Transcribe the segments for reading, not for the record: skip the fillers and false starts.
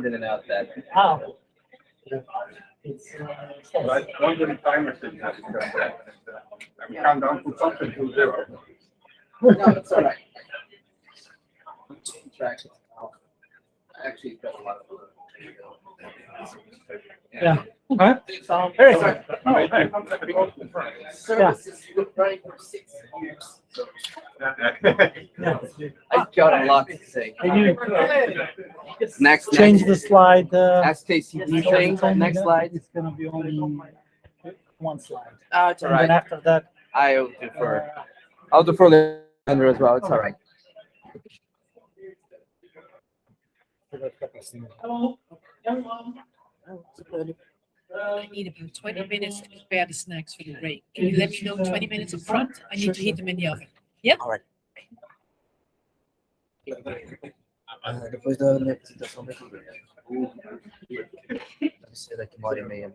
in and out that. Oh. It's Right, one little timer said you have to press that. I'm count down from something to 0. No, it's all right. Track it. Actually, got a lot of. yeah. Huh? Very good. Oh, hey. Services running for 6 years. Yeah. I got a lot to say. Can you Next, change the slide? SKCD thing. Next slide. It's gonna be only one slide. It's all And then right. after that, I'll defer. I'll defer Leandro as well. It's all right. hello, everyone. I need about 20 minutes to prepare the snacks for the break. Can you let me know 20 minutes up front? I need to heat them in the oven. Yep. All right. Depois da minha apresentação daqui. Deve ser daqui 1h30.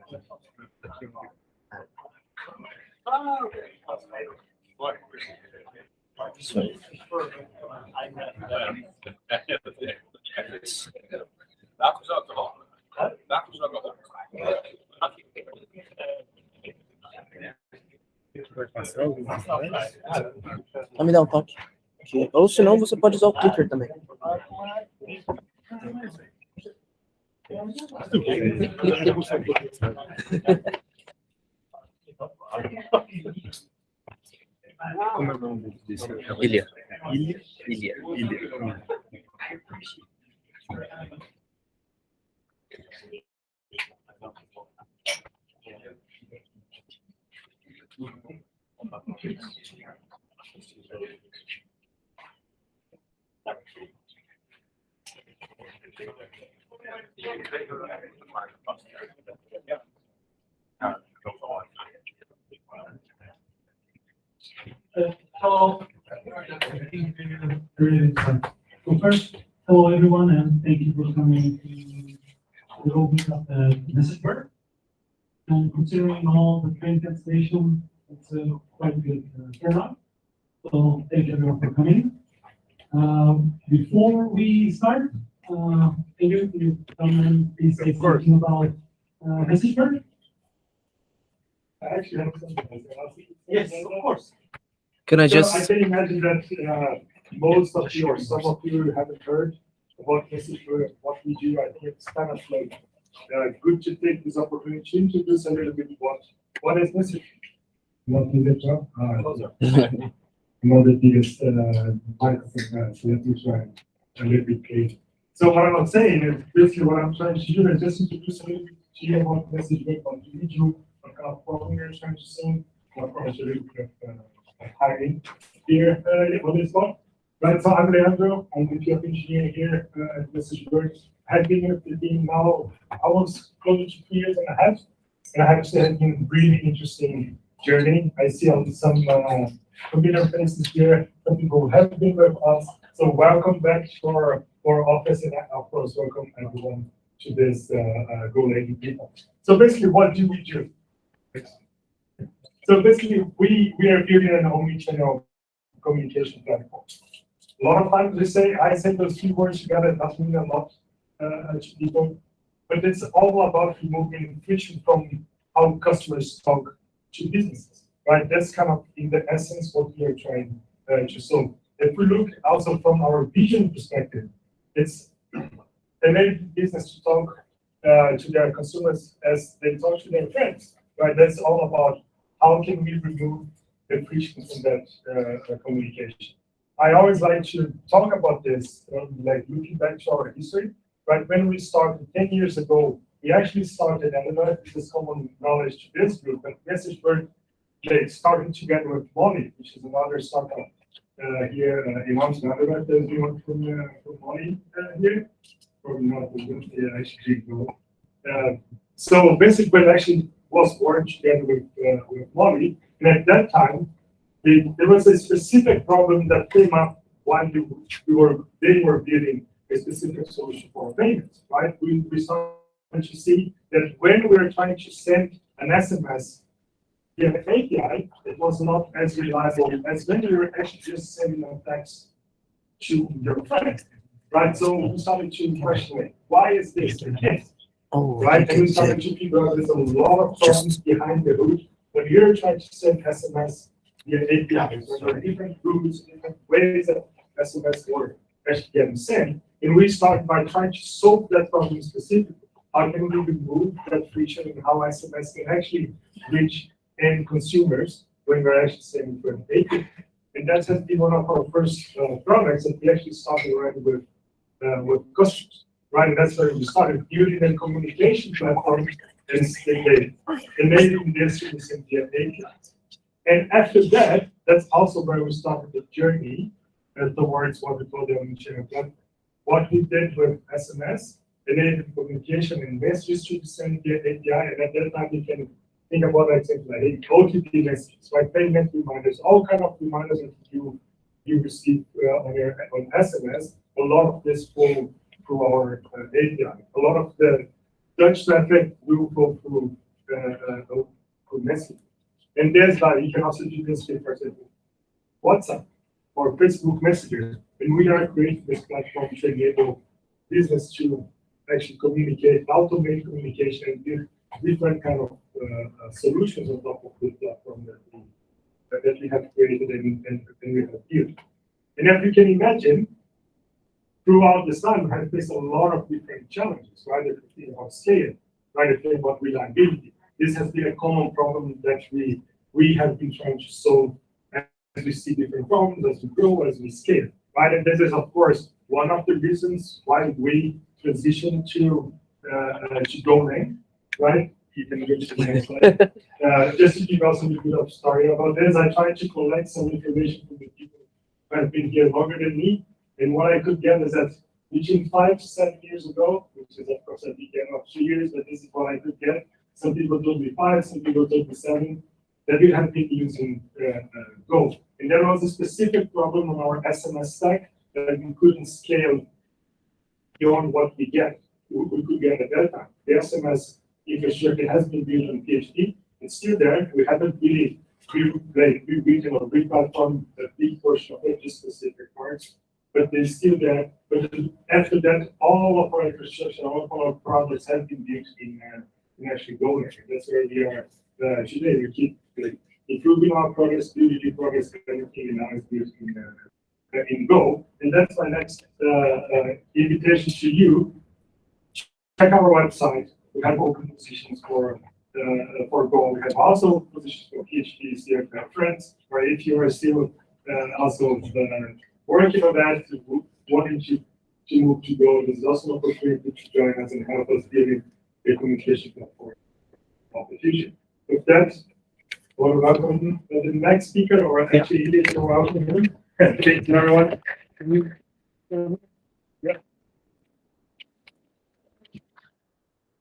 Só me dá um toque. Ou se não, você pode usar o clicker também. Como é o nome desse? Ilha. Ilha. Hello. So first, hello everyone, and thank you for coming to the opening of the MessageBird. And considering all the train cancellation, it's a quite good turnout. So thank you everyone for coming. Before we start, can you come and please say something about MessageBird? I actually have something. Yes, of course. Can I So I just? can imagine that most of you or some of you haven't heard about MessageBird, what we do. I think it's kind of like good to take this opportunity to introduce a little bit what is MessageBird. What is it, Joe? I'm not the biggest microphone, so let me try a little bit clear. So what I'm saying is basically what I'm trying to do is just introduce a little bit to you about MessageBird, what we do, what kind of problem we're trying to solve, what kind of a little bit of hiring here on this one. Right, so I'm Leandro, I'm the VP of engineering here at MessageBird. I've been with the team now almost close to 3 years and a half, and I have to say it's been a really interesting journey. I see some familiar faces here, some people who have been with us. So welcome back to our office, and of course, welcome everyone to this Go Lady Meetup. So basically, what do we do? So basically, we are building an omni-channel communication platform. A lot of times I say those two words together, it doesn't mean a lot to people, but it's all about removing friction from how customers talk to businesses, right? That's kind of in the essence what we are trying to solve. If we look also from our vision perspective, it's enabling business to talk to their consumers as they talk to their friends, right? That's all about how can we remove the friction from that communication. I always like to talk about this, like looking back to our history, right? When we started 10 years ago, we actually started, and I don't know if this is common knowledge to this group, but MessageBird started together with Molly, which is another startup here in Amsterdam. I don't know if there's anyone from Molly here. Probably not, yeah, actually go. So MessageBird actually was born together with Molly, and at that time, there was a specific problem that came up while they were building a specific solution for payments, right? We started to see that when we were trying to send an SMS via an API, it was not as reliable as when you were actually just sending a text to your friend. right? So we started to question, why is this the case? Oh, Right, and we okay, started to figure out there's a lot of problems behind the hood. When you're trying to send SMS via APIs, there are different routes, different ways that SMS were actually getting sent. And we started by trying to solve that problem specifically. How can we remove that friction in how SMS can actually reach end consumers when we're actually sending to an API? And that has been one of our first products that we actually started already with customers. Right, and that's where we started building a communication platform and enabling this to the same APIs. And after that, that's also where we started the journey towards what we call the omnichannel platform. What we did with SMS, enabling communication and messages to the same API, and at that time you can think about like things like OTP messages, right? Payment reminders, all kind of reminders that you receive on SMS. A lot of this will through our API. A lot of the Dutch traffic will go through messaging. And there's like, you can also do this with, for example, WhatsApp or Facebook Messenger. And we are creating this platform to enable business to actually communicate, automate communication, and build different kind of solutions on top of the platform that we have created and we have built. And as you can imagine, throughout this time, we have faced a lot of different challenges, right? If you think about scale, right? If you think about reliability, this has been a common problem that we have been trying to solve as we see different problems, as we grow, as we scale, right? And this is, of course, one of the reasons why we transition to domain, right? You can go to the next slide. Just to give us a little bit of story about this, I tried to collect some information from the people who have been here longer than me. And what I could get is that between 5 to 7 years ago, which is of course a weekend of 2 years, but this is what I could get. Some people told me 5, some people told me 7, that we have been using Go. And there was a specific problem on our SMS stack that we couldn't scale beyond what we could get at that time. The SMS infrastructure has been built on PHP. It's still there. We haven't really rebuilt or replatformed a big portion of it, just specific parts. But they're still there. But after that, all of our infrastructure, all of our projects have been built in actually Go. That's where we are today. We keep improving our progress, building new progress, and everything now is built in Go. And that's my next invitation to you. Check our website. We have open positions for Go. We have also positions for PhD, CF friends, or if you are still also working on that, wanting to move to Go, there's also an opportunity to join us and help us building a communication platform of the future. With that, I want to welcome the next speaker, or actually, Edith, you're welcome him. Thank you, everyone. Yeah.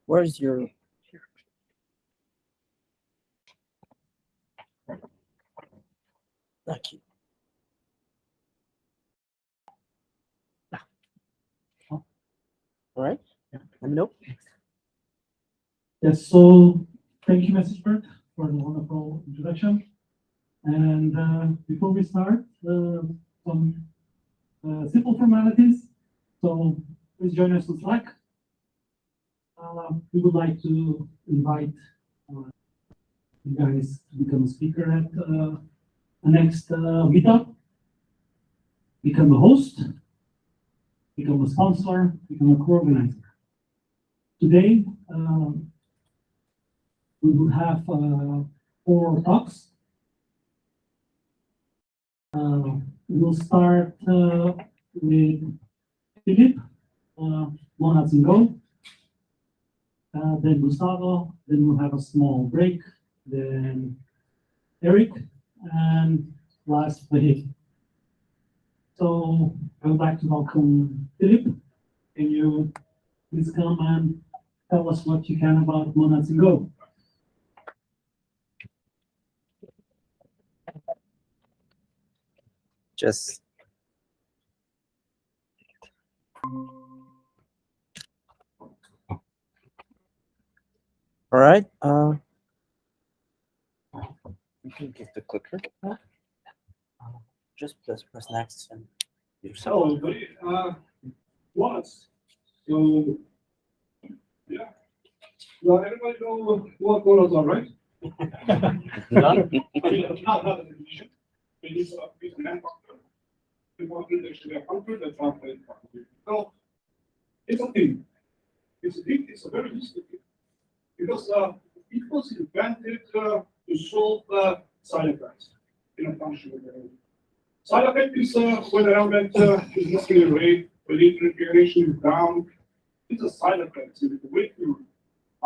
Where's your? Thank you. All right. Let me know. Yes, so thank you, MessageBird, for the wonderful introduction. And before we start, some simple formalities. So please join us on Slack. We would like to invite you guys to become a speaker at the next meetup, become a host, become a sponsor, become a co-organizer. Today, we will have 4 talks. We will start with Philip, Monads and Go, then Gustavo, then we'll have a small break, then Eric, and lastly. So I would like to welcome Philip. Can you please come and tell us what you can about Monads and Go? Just. All right. You can give the clicker. Just press next and So, once. So, yeah. Well, everybody know what dollars are, right? I mean, not an addition. It's an end factor. The factor actually a factor that's not an factor. So, it's a thing. It's a thing, it's a very useful thing. Because it was invented to solve side effects in a functional way. Side effect is when an element is not in a rate, when the integration is down. It's a side effect. So the way to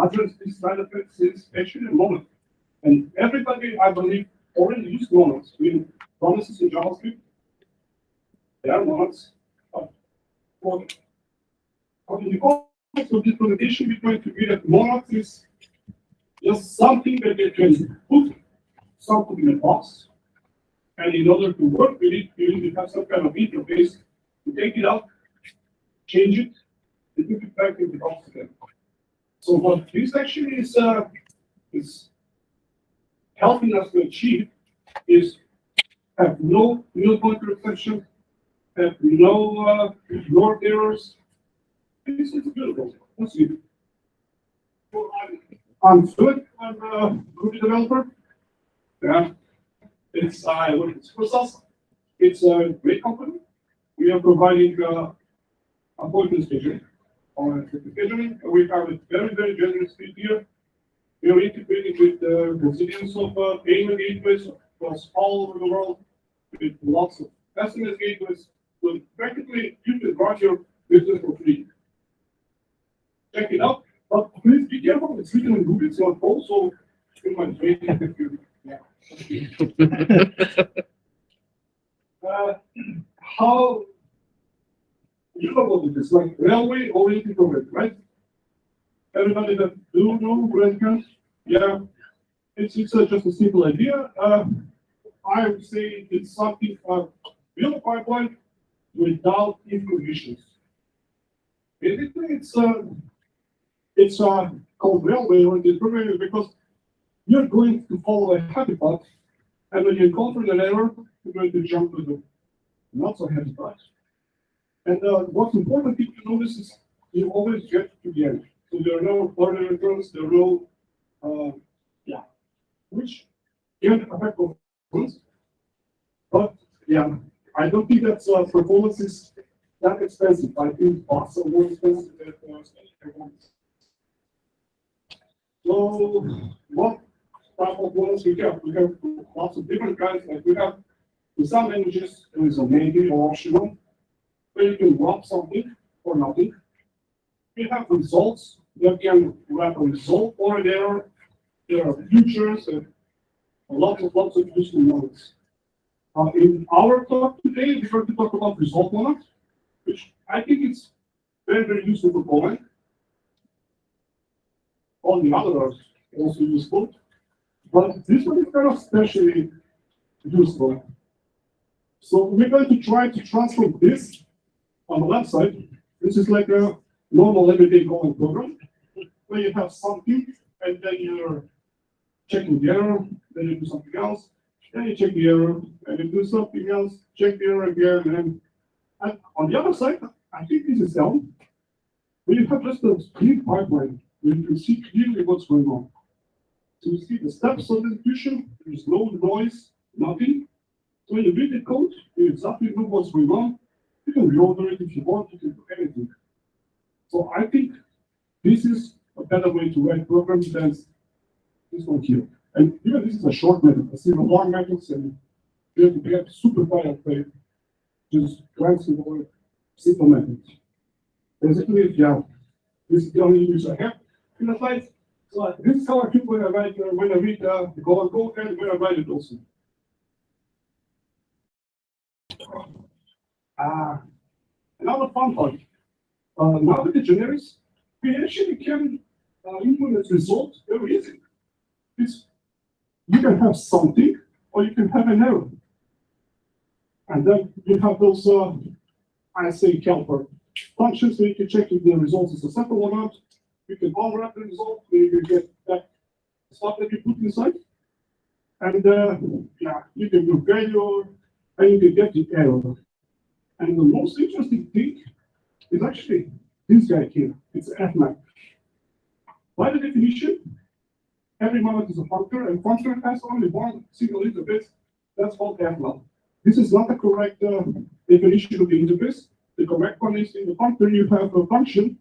address these side effects is actually a moment. And everybody, I believe, already used moments. I mean, promises in JavaScript, they are moments. But in the context of this presentation, we're going to be that moments is just something that you can put something in a box. And in order to work with it, you need to have some kind of interface to take it out, change it, and put it back in the box again. So what this actually is helping us to achieve is have no null pointer exception, have no ignored errors. This is beautiful. That's it. So I'm good. I'm a Ruby developer. Yeah. I work at Supercells. It's a great company. We are providing appointment scheduling or scheduling. We have a very, very generous fee here. We are integrating with the resilience of payment gateways across all over the world with lots of SMS gateways. So practically, you can run your business for free. Check it out. But please be careful. It's written in Ruby. It's not Go, so you might wait if you. Yeah. How you know what it is like railway oriented program, right? Everybody that do know railcars, yeah, it's just a simple idea. I would say it's something build a pipeline without information. Basically, it's called railway oriented programming because you're going to follow a happy path, and when you encounter an error, you're going to jump to the not so happy path. And what's important to notice is you always get to the end. So there are no further returns, there are no, which can affect performance. But yeah, I don't think that performance is that expensive. I think bots are more expensive than performance. So what type of models we have? We have lots of different kinds. Like we have in some languages there is a maybe or optional, where you can wrap something or nothing. We have results that can wrap a result or an error. There are futures and lots of useful models. In our talk today, we're going to talk about result models, which I think it's very, very useful for Poland. All the others are also useful, but this one is kind of especially useful. So we're going to try to transform this on the left side. This is like a normal everyday Golang program, where you have something, and then you're checking the error, then you do something else, then you check the error, and you do something else, check the error again, and on the other side, I think this is down, where you have just a clean pipeline, where you can see clearly what's going on. So you see the steps of the execution, there's no noise, nothing. So when you read the code, you exactly know what's going on. You can reorder it if you want, you can do anything. So I think this is a better way to write programs than this one here. And even this is a short method. I see the long methods and you have to get super tired by just glancing over simple methods. Basically, yeah, this is the only use I have in the slide. So this is how I feel when I read the Golang code and when I write it also. Another fun part. Now with the generics, we actually can implement results very easily. You can have something or you can have an error. And then you have those, I say, helper functions where you can check if the result is acceptable or not. You can unwrap the result where you get that stuff that you put inside. And you can do failure and you can get the error. And the most interesting thing is actually this guy here. It's an fmap. By the definition, every monad is a functor, and functor has only one single interface. That's called fmap. This is not the correct definition of the interface. The correct one is in the functor, you have a function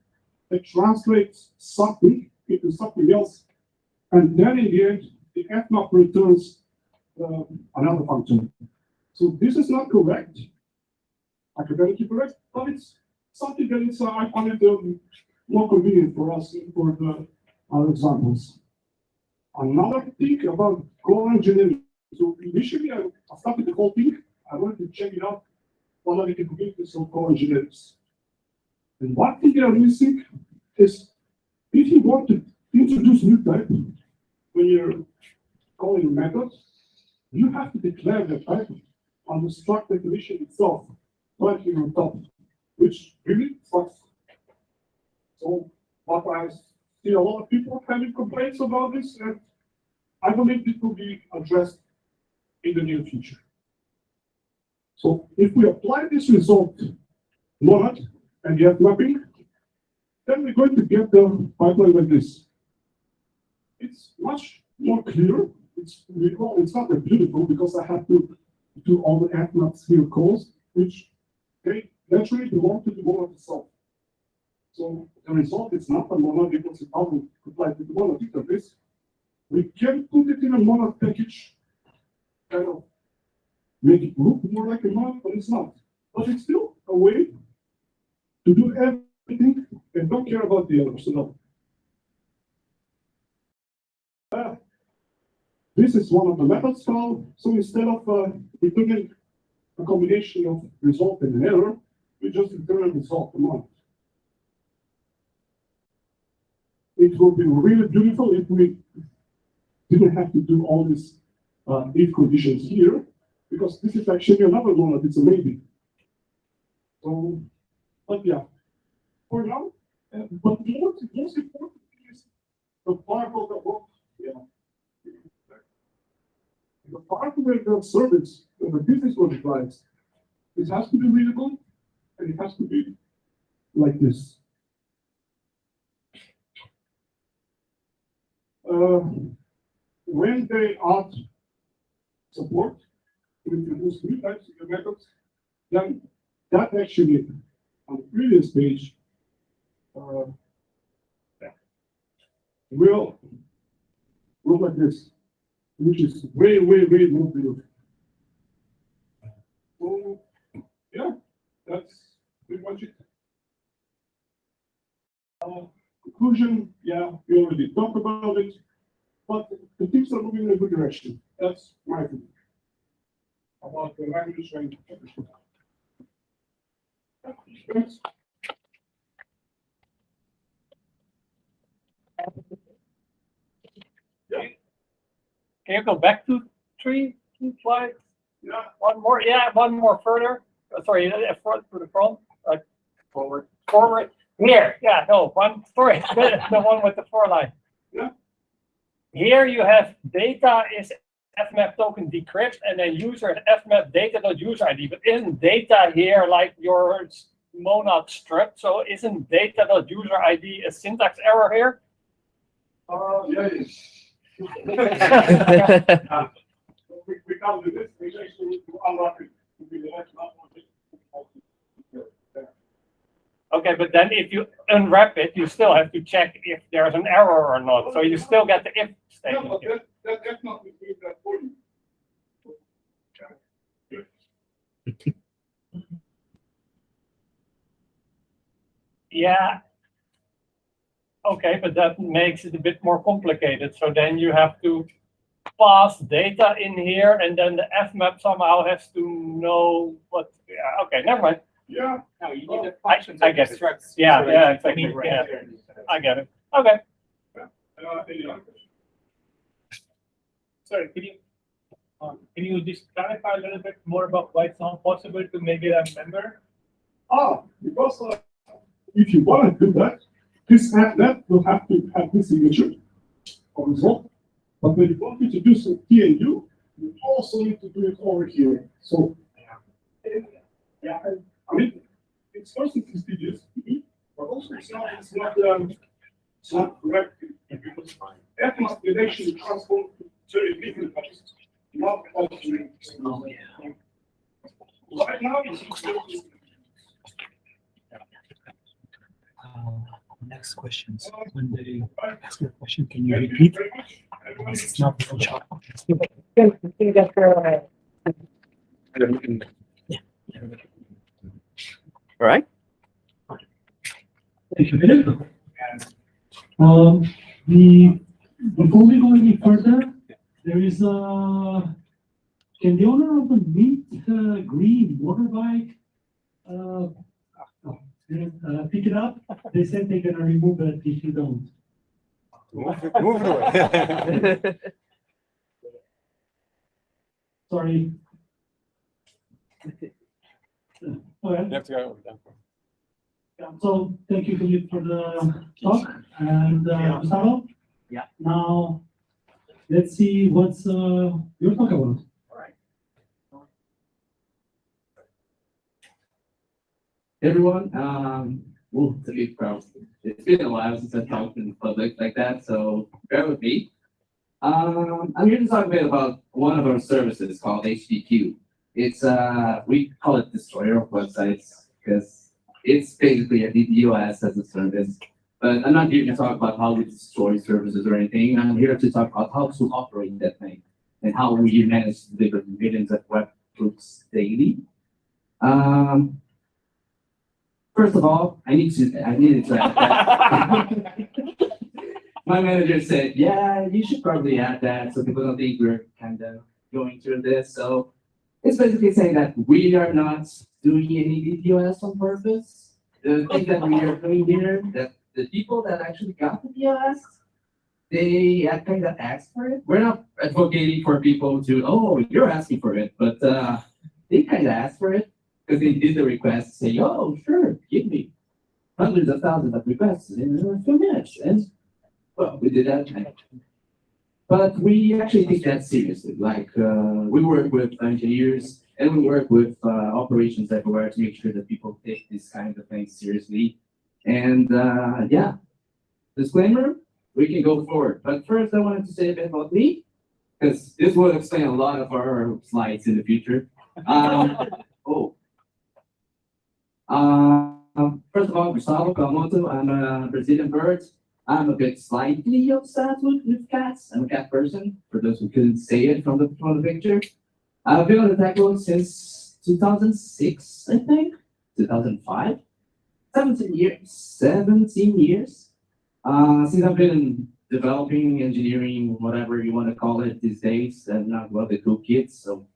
that translates something into something else. And then in the end, the fmap returns another function. So this is not correct, academically correct, but it's something that is, I find it more convenient for us for our examples. Another thing about Golang generic. So initially, I started the whole thing. I wanted to check it out whether we can complete this on Golang generics. And one thing that I'm missing is if you want to introduce new type when you're calling a method, you have to declare the type on the struct definition itself, right here on top, which really sucks. So, but I see a lot of people having complaints about this, and I believe it will be addressed in the near future. So, if we apply this result monad and get mapping, then we're going to get the pipeline like this. It's much more clear. It's not that beautiful because I have to do all the fmaps here calls, which they naturally belong to the monad itself. So the result is not a monad because it doesn't apply to the monad interface. We can put it in a monad package, kind of make it look more like a monad, but it's not. But it's still a way to do everything and don't care about the others at all. This is one of the methods called. So instead of returning a combination of result and an error, we just return a result command. It would be really beautiful if we didn't have to do all these if conditions here, because this is actually another monad. It's a maybe. So, but yeah, for now, but most important is the part of the book. Yeah. The part where the service, the business logic lies, it has to be readable and it has to be like this. When they add support to introduce new types of methods, then that actually on the previous page will look like this, which is way more beautiful. So yeah, that's pretty much it. Conclusion, yeah, we already talked about it, but the things are moving in a good direction. That's my opinion about the language and everything. Can you go back to two slides? Yeah. One more, yeah, one more further. Sorry, front to the front. Forward. Here, yeah, no, one. Sorry, the one with the 4 line. Yeah. Here you have data is fmap token decrypt, and then user is fmap data.user ID. But isn't data here like your monad struct? So isn't data.user ID a syntax error here? Yeah. We can't do this. We actually need to unlock it to be the next one. Okay, but then if you unwrap it, you still have to check if there's an error or not. So you still get the if statement. Yeah, but that's not doing that for you. Yeah. Okay, but that makes it a bit more complicated. So then you have to pass data in here, and then the fmap somehow has to know what. Yeah, okay, never mind. Yeah. No, you need the I functions. get it. Yeah, exactly. Yeah, I get it. Okay. Sorry, can you just clarify a little bit more about why it's not possible to make it a member? Because if you want to do that, this fmap will have to have this signature or result. But when you want to do some TNU, you also need to do it over here. So, yeah, I mean, it's first it's prestigious, but also it's not correct because ethnic relation transform to very different countries, not altering. Right now, Next questions. When they ask you a question, can you repeat? It's not the shop. All right. Thank you, Philip. Before we go any further, there is can the owner of the green motorbike pick it up? They said they're gonna remove it if you don't. Move it away. Sorry. Okay. You have to go. Yeah, so thank you, Philip, for the talk, and Gustavo? Yeah. Now, let's see what's your talk about. Everyone, to be proud. It's been a while since I've talked in public like that, so bear with me. I'm here to talk a bit about one of our services called HDQ. It's we call it destroyer of websites because it's basically a DDoS as a service. But I'm not here to talk about how we destroy services or anything. I'm here to talk about how to operate that thing and how we manage to deliver millions of webhooks daily. First of all, I needed to add that. My manager said, yeah, you should probably add that so people don't think we're kind of going through this. So it's basically saying that we are not doing any DDoS on purpose. The thing that we are doing here, that the people that actually got the DDoS, they kind of asked for it. We're not advocating for people to, oh, you're asking for it, but they kind of asked for it. Because they did the request, saying, "Oh, sure, give me hundreds of thousands of requests in a few minutes." And well, we did that, but we actually take that seriously. Like we work with engineers and we work with operations everywhere to make sure that people take this kind of things seriously. And yeah, disclaimer: we can go forward. But first, I wanted to say a bit about me, because this will explain a lot of our slides in the future. First of all, Gustavo Kawamoto, I'm a Brazilian bird. I'm a bit slightly obsessed with cats. I'm a cat person, for those who couldn't say it from the picture. I've been on the tech world since 2006, I think, 2005. 17 years. 17 years. Since I've been developing, engineering, whatever you want to call it these days, and not well the cool kids, so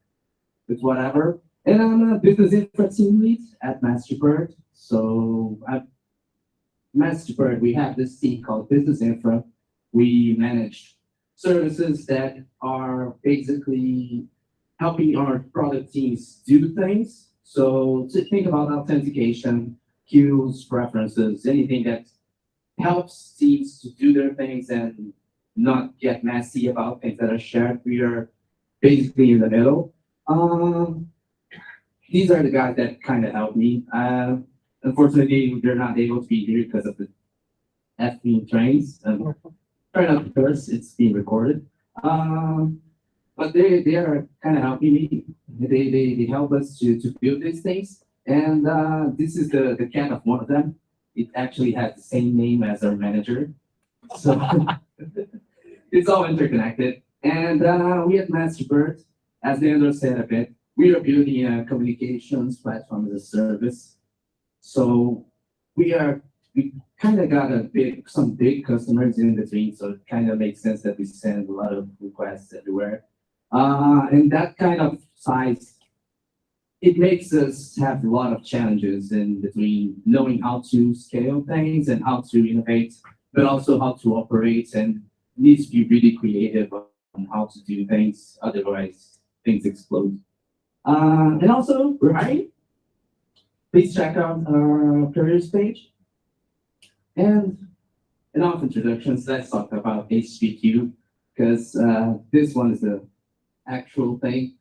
it's whatever. And I'm a business infra team lead at MessageBird. So at MessageBird, we have this team called Business Infra. We manage services that are basically helping our product teams do things. So to think about authentication, queues, preferences, anything that helps teams to do their things and not get messy about things that are shared. We are basically in the middle. These are the guys that kind of help me. Unfortunately, they're not able to be here because of the F-beam trains. Try not to curse, it's being recorded. But they are kind of helping me. They help us to build these things. And this is the cat of one of them. It actually has the same name as our manager. So it's all interconnected. And we at MessageBird, as Leandro said a bit, we are building a communications platform as a service. So we kind of got some big customers in between, so it kind of makes sense that we send a lot of requests everywhere. And that kind of size, it makes us have a lot of challenges in between knowing how to scale things and how to innovate, but also how to operate, and needs to be really creative on how to do things, otherwise things explode. And also, we're hiring. Please check out our careers page. And enough introductions, let's talk about HDQ, because this one is the actual thing.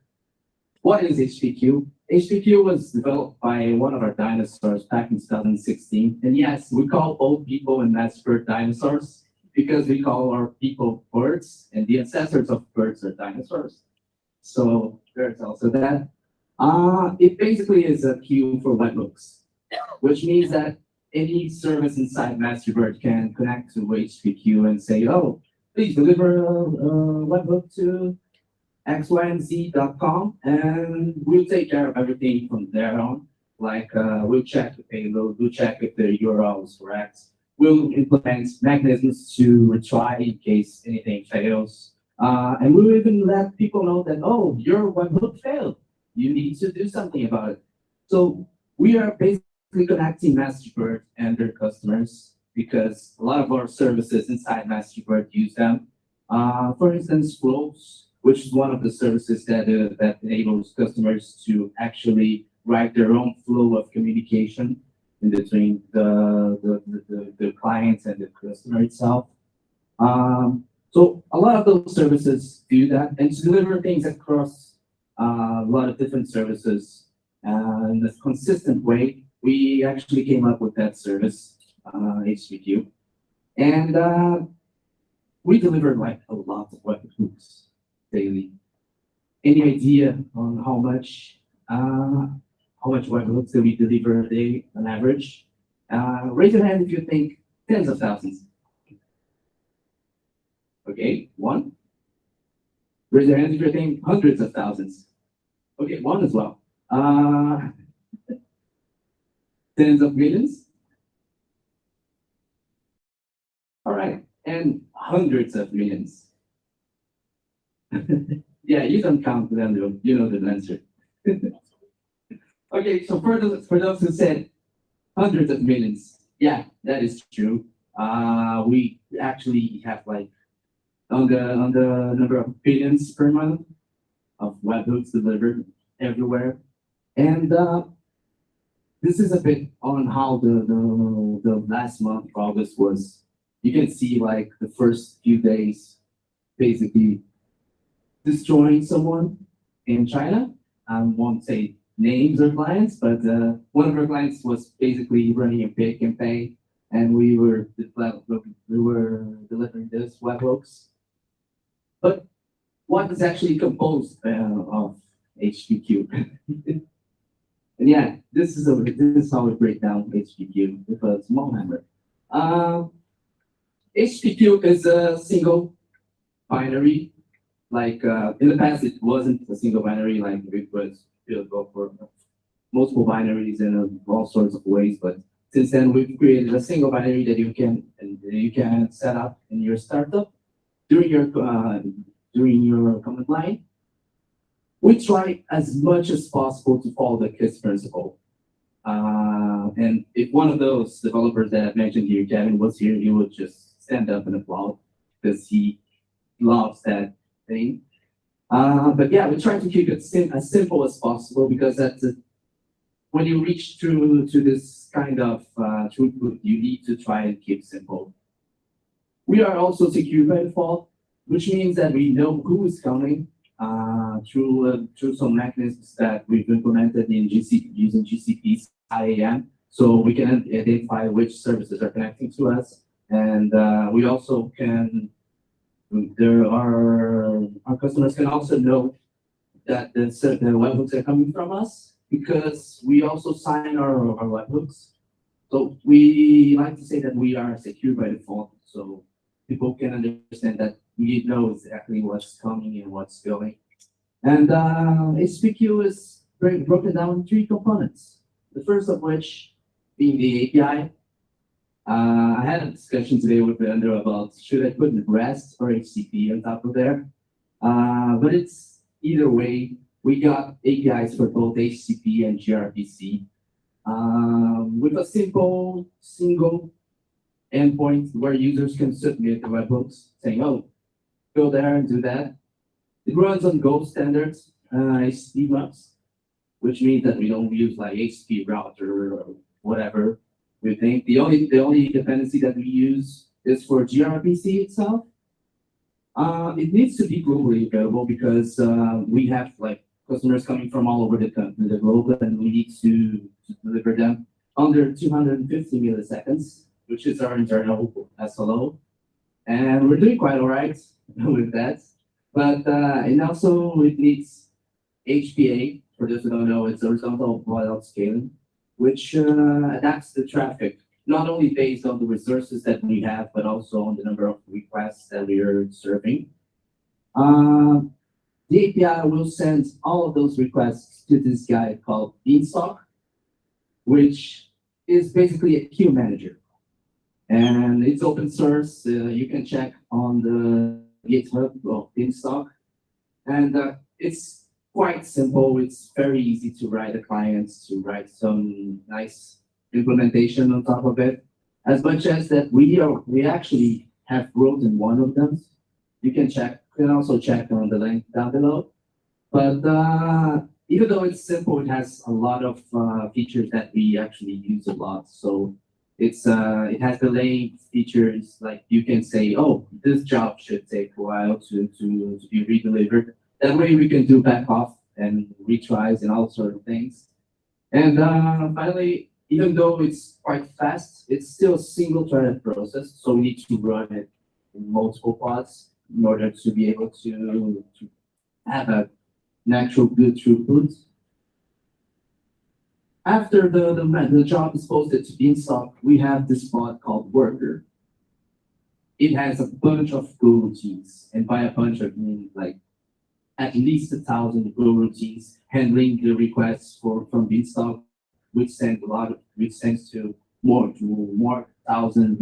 What is HDQ? HPQ was developed by one of our dinosaurs back in 2016. And yes, we call old people in MessageBird dinosaurs because we call our people birds, and the ancestors of birds are dinosaurs. So there's also that. It basically is a queue for webhooks, which means that any service inside MessageBird can connect to HPQ and say, oh, please deliver a webhook to xyandz.com, and we'll take care of everything from there on. Like, we'll check the payload, we'll check if the URL is correct. We'll implement mechanisms to retry in case anything fails. And we'll even let people know that, oh, your webhook failed. You need to do something about it. So we are basically connecting MessageBird and their customers because a lot of our services inside MessageBird use them. For instance, Flows, which is one of the services that enables customers to actually write their own flow of communication in between the client and the customer itself. So a lot of those services do that, and to deliver things across a lot of different services in a consistent way, we actually came up with that service, HPQ, and we deliver like a lot of webhooks daily. Any idea on how much webhooks do we deliver a day on average? Raise your hand if you think tens of thousands. Okay, one. Raise your hand if you think hundreds of thousands. Okay, one as well. Tens of millions. All right, and hundreds of millions. Yeah, you don't count them, though. You know the answer. Okay, so for those who said hundreds of millions, yeah, that is true. We actually have like on the number of billions per month of webhooks delivered everywhere, and this is a bit on how the last month of August was. You can see like the first few days, basically destroying someone in China. I won't say names or clients, but one of our clients was basically running a big campaign, and we were delivering this webhooks. But what is actually composed of HPQ? And yeah, this is how we break down HPQ with a small hammer. HPQ is a single binary. Like in the past, it wasn't a single binary. Like it was built for multiple binaries in all sorts of ways. But since then, we've created a single binary that you can set up in your startup during your command line. We try as much as possible to follow the KISS principle. And if one of those developers that I mentioned here, Kevin, was here, he would just stand up and applaud because he loves that thing. But yeah, we try to keep it as simple as possible because that's when you reach to this kind of throughput, you need to try and keep simple. We are also secure by default, which means that we know who is coming through some mechanisms that we've implemented in GCP using GCP's IAM, so we can identify which services are connecting to us, and we also can. Our customers can also know that the webhooks are coming from us because we also sign our webhooks. So we like to say that we are secure by default, so people can understand that we know exactly what's coming and what's going. And HPQ is broken down in 3 components. The first of which being the API. I had a discussion today with Leandro about should I put REST or HTTP on top of there. But it's either way. We got APIs for both HTTP and gRPC with a simple single endpoint where users can submit the webhooks saying, oh, go there and do that. It runs on Gold standards, HTTP maps, which means that we don't use like HTTP router or whatever. We think the only dependency that we use is for gRPC itself. It needs to be globally available because we have like customers coming from all over the globe, and we need to deliver them under 250 milliseconds, which is our internal SLO. And we're doing quite all right with that. But and also it needs HPA. For those who don't know, it's horizontal blowout scaling, which adapts the traffic, not only based on the resources that we have, but also on the number of requests that we are serving. The API will send all of those requests to this guy called Beanstalk, which is basically a queue manager. And it's open source. You can check on the GitHub of Beanstalk. And it's quite simple. It's very easy to write a client, to write some nice implementation on top of it. As much as that we actually have written one of them. You can also check on the link down below. But even though it's simple, it has a lot of features that we actually use a lot. So it has delaying features, like you can say, oh, this job should take a while to be redelivered. That way we can do back off and retries and all sort of things. And finally, even though it's quite fast, it's still a single-threaded process. So we need to run it in multiple pods in order to be able to have a natural good throughput. After the job is posted to Beanstalk, we have this pod called Worker. It has a bunch of Go routines, and by a bunch I mean like at least 1,000 Go routines handling the requests from Beanstalk, which sends to more thousand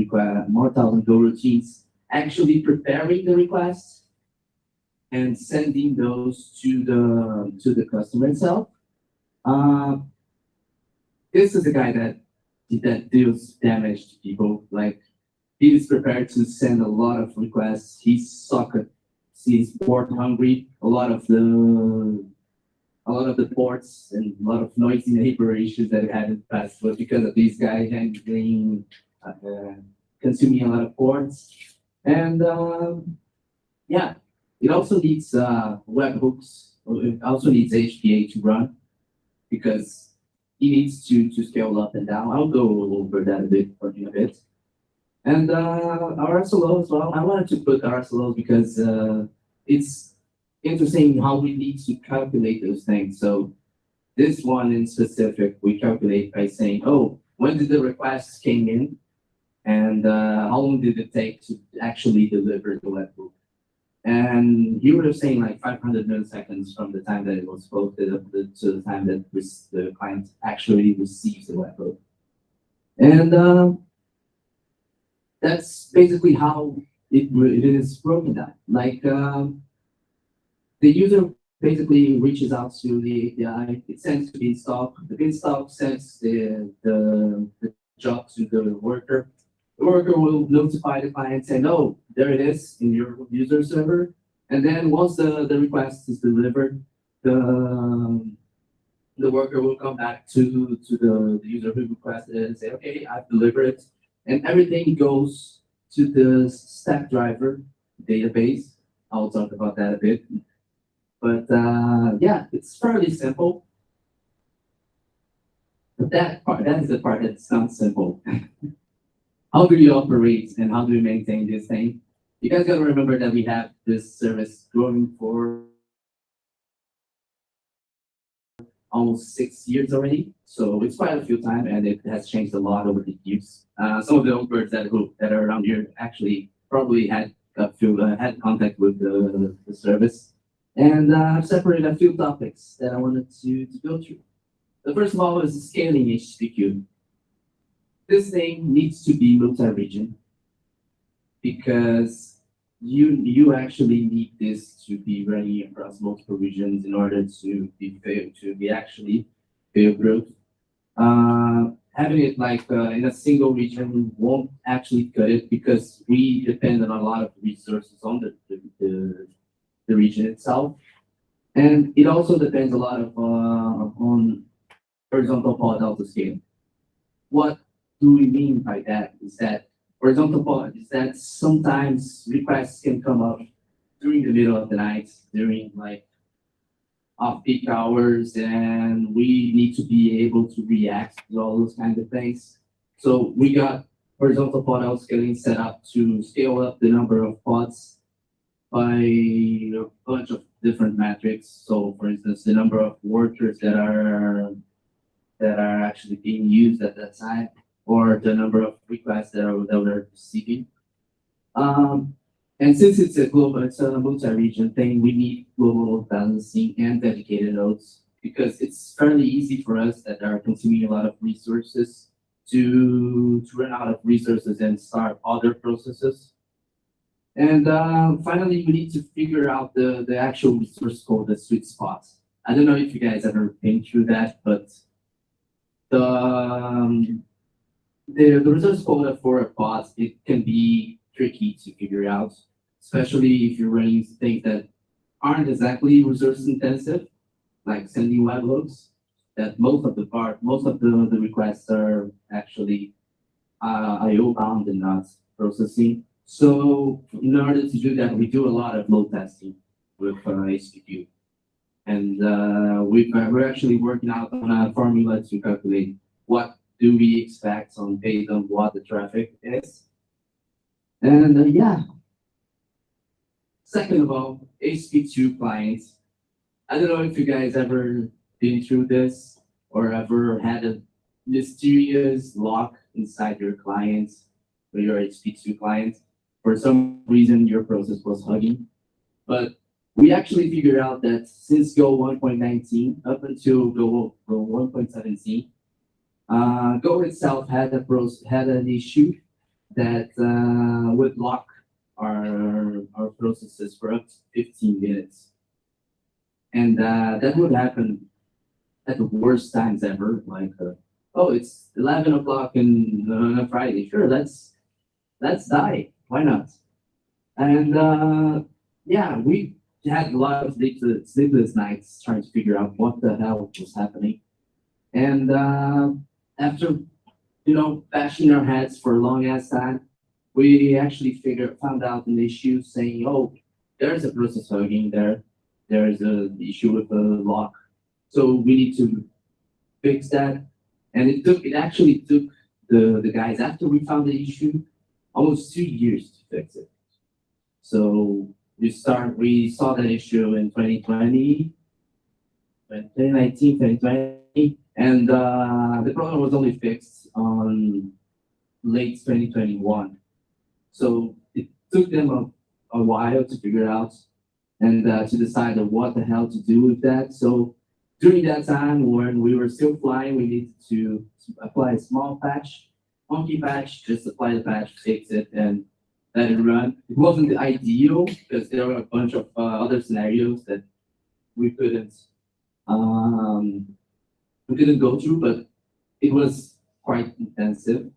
Go routines, actually preparing the requests and sending those to the customer itself. This is a guy that deals damage to people. Like, he is prepared to send a lot of requests. He's port hungry. A lot of the ports and a lot of noisy neighbor issues that it had in the past was because of these guys handling, consuming a lot of ports. And yeah, it also needs webhooks. It also needs HPA to run because he needs to scale up and down. I'll go over that a bit in a bit. And our SLO as well. I wanted to put our SLO because it's interesting how we need to calculate those things. So this one in specific, we calculate by saying, oh, when did the requests came in? And how long did it take to actually deliver the webhook? And you were saying like 500 milliseconds from the time that it was posted up to the time that the client actually receives the webhook. And that's basically how it is broken down. Like the user basically reaches out to the API, it sends to Beanstalk, the Beanstalk sends the job to the worker. The worker will notify the client saying, oh, there it is in your user server. And then once the request is delivered, the worker will come back to the user who requested it and say, okay, I've delivered it. And everything goes to the stack driver database. I'll talk about that a bit. But yeah, it's fairly simple. But that is the part that sounds simple. How do we operate and how do we maintain this thing? You guys gotta remember that we have this service growing for almost 6 years already. So it's quite a few time and it has changed a lot over the years. Some of the old birds that are around here actually probably had had contact with the service. And I've separated a few topics that I wanted to go through. The first of all is scaling HTTP. This thing needs to be multi-region because you actually need this to be running across multiple regions in order to be actually fail growth. Having it like in a single region won't actually cut it because we depend on a lot of resources on the region itself, and it also depends a lot of on horizontal pod autoscaling. What do we mean by that? Is that horizontal pod is that sometimes requests can come up during the middle of the night, during like off-peak hours, and we need to be able to react to all those kinds of things. So we got horizontal pod scaling set up to scale up the number of pods by a bunch of different metrics. So for instance, the number of workers that are actually being used at that time, or the number of requests that we're receiving. And since it's a multi-region thing, we need global load balancing and dedicated nodes because it's fairly easy for us that are consuming a lot of resources to run out of resources and start other processes. And finally, we need to figure out the actual resource code, the sweet spot. I don't know if you guys ever been through that, but the resource quota for a pod, it can be tricky to figure out, especially if you're running things that aren't exactly resource intensive, like sending web hooks, that most of the requests are actually IO bound and not processing. So in order to do that, we do a lot of load testing with HPQ. And we're actually working out on a formula to calculate what do we expect based on what the traffic is. And yeah. Second of all, HTTP2 clients. I don't know if you guys ever been through this or ever had a mysterious lock inside your client or your HTTP2 client. For some reason, your process was hugging. But we actually figured out that since Go 1.19 up until Go 1.17, Go itself had an issue that would lock our processes for up to 15 minutes. And that would happen at the worst times ever. Like, oh, it's 11 o'clock on a Friday. Sure, let's die. Why not? And yeah, we had a lot of sleepless nights trying to figure out what the hell was happening. And after bashing our heads for a long ass time, we actually found out an issue saying, oh, there's a process hugging there. There's an issue with the lock. So we need to fix that. And it actually took the guys, after we found the issue, almost 2 years to fix it. So we saw that issue in 2019, 2020, and the problem was only fixed on late 2021. So it took them a while to figure out and to decide on what the hell to do with that. So during that time when we were still flying, we needed to apply a small patch, monkey patch, just apply the patch, fix it, and let it run. It wasn't ideal because there were a bunch of other scenarios that we couldn't go through, but it was quite intensive.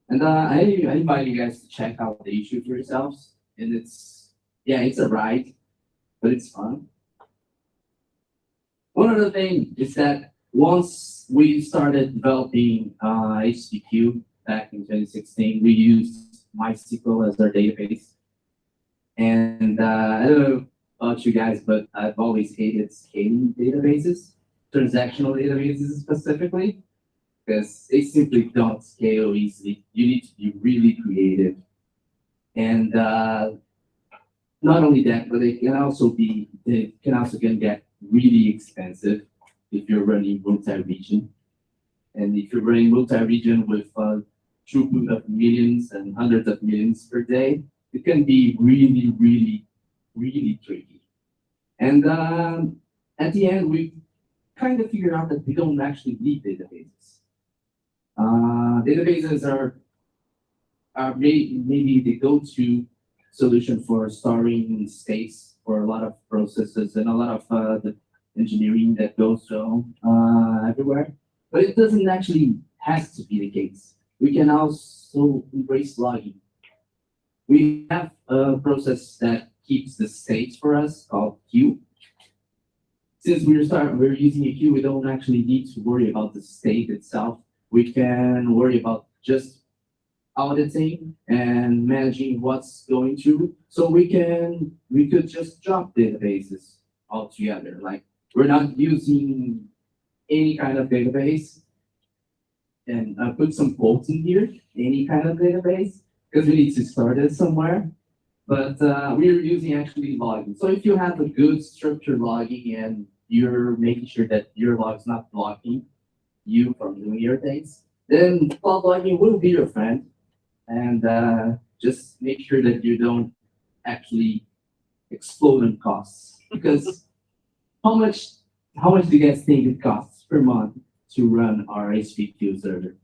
And I invite you guys to check out the issue for yourselves. And it's a ride, but it's fun. One other thing is that once we started developing HTTP back in 2016, we used MySQL as our database. And I don't know about you guys, but I've always hated scaling databases, transactional databases specifically, because they simply don't scale easily. You need to be really creative. And not only that, but they can also get really expensive if you're running multi-region. And if you're running multi-region with throughput of millions and hundreds of millions per day, it can be really, really, really tricky. And at the end, we kind of figured out that we don't actually need databases. Databases are maybe the go-to solution for storing states for a lot of processes and a lot of the engineering that goes on everywhere. But it doesn't actually has to be the case. We can also embrace logging. We have a process that keeps the states for us called queue. Since we're using a queue, we don't actually need to worry about the state itself. We can worry about just auditing and managing what's going through. So we could just drop databases altogether. Like We're not using any kind of database. And I put some quotes in here, any kind of database, because we need to start it somewhere. But we're using actually logging. So if you have a good structured logging and you're making sure that your log's not blocking you from doing your things, then cloud logging will be your friend. And just make sure that you don't actually explode in costs. Because how much do you guys think it costs per month to run our HPQ server?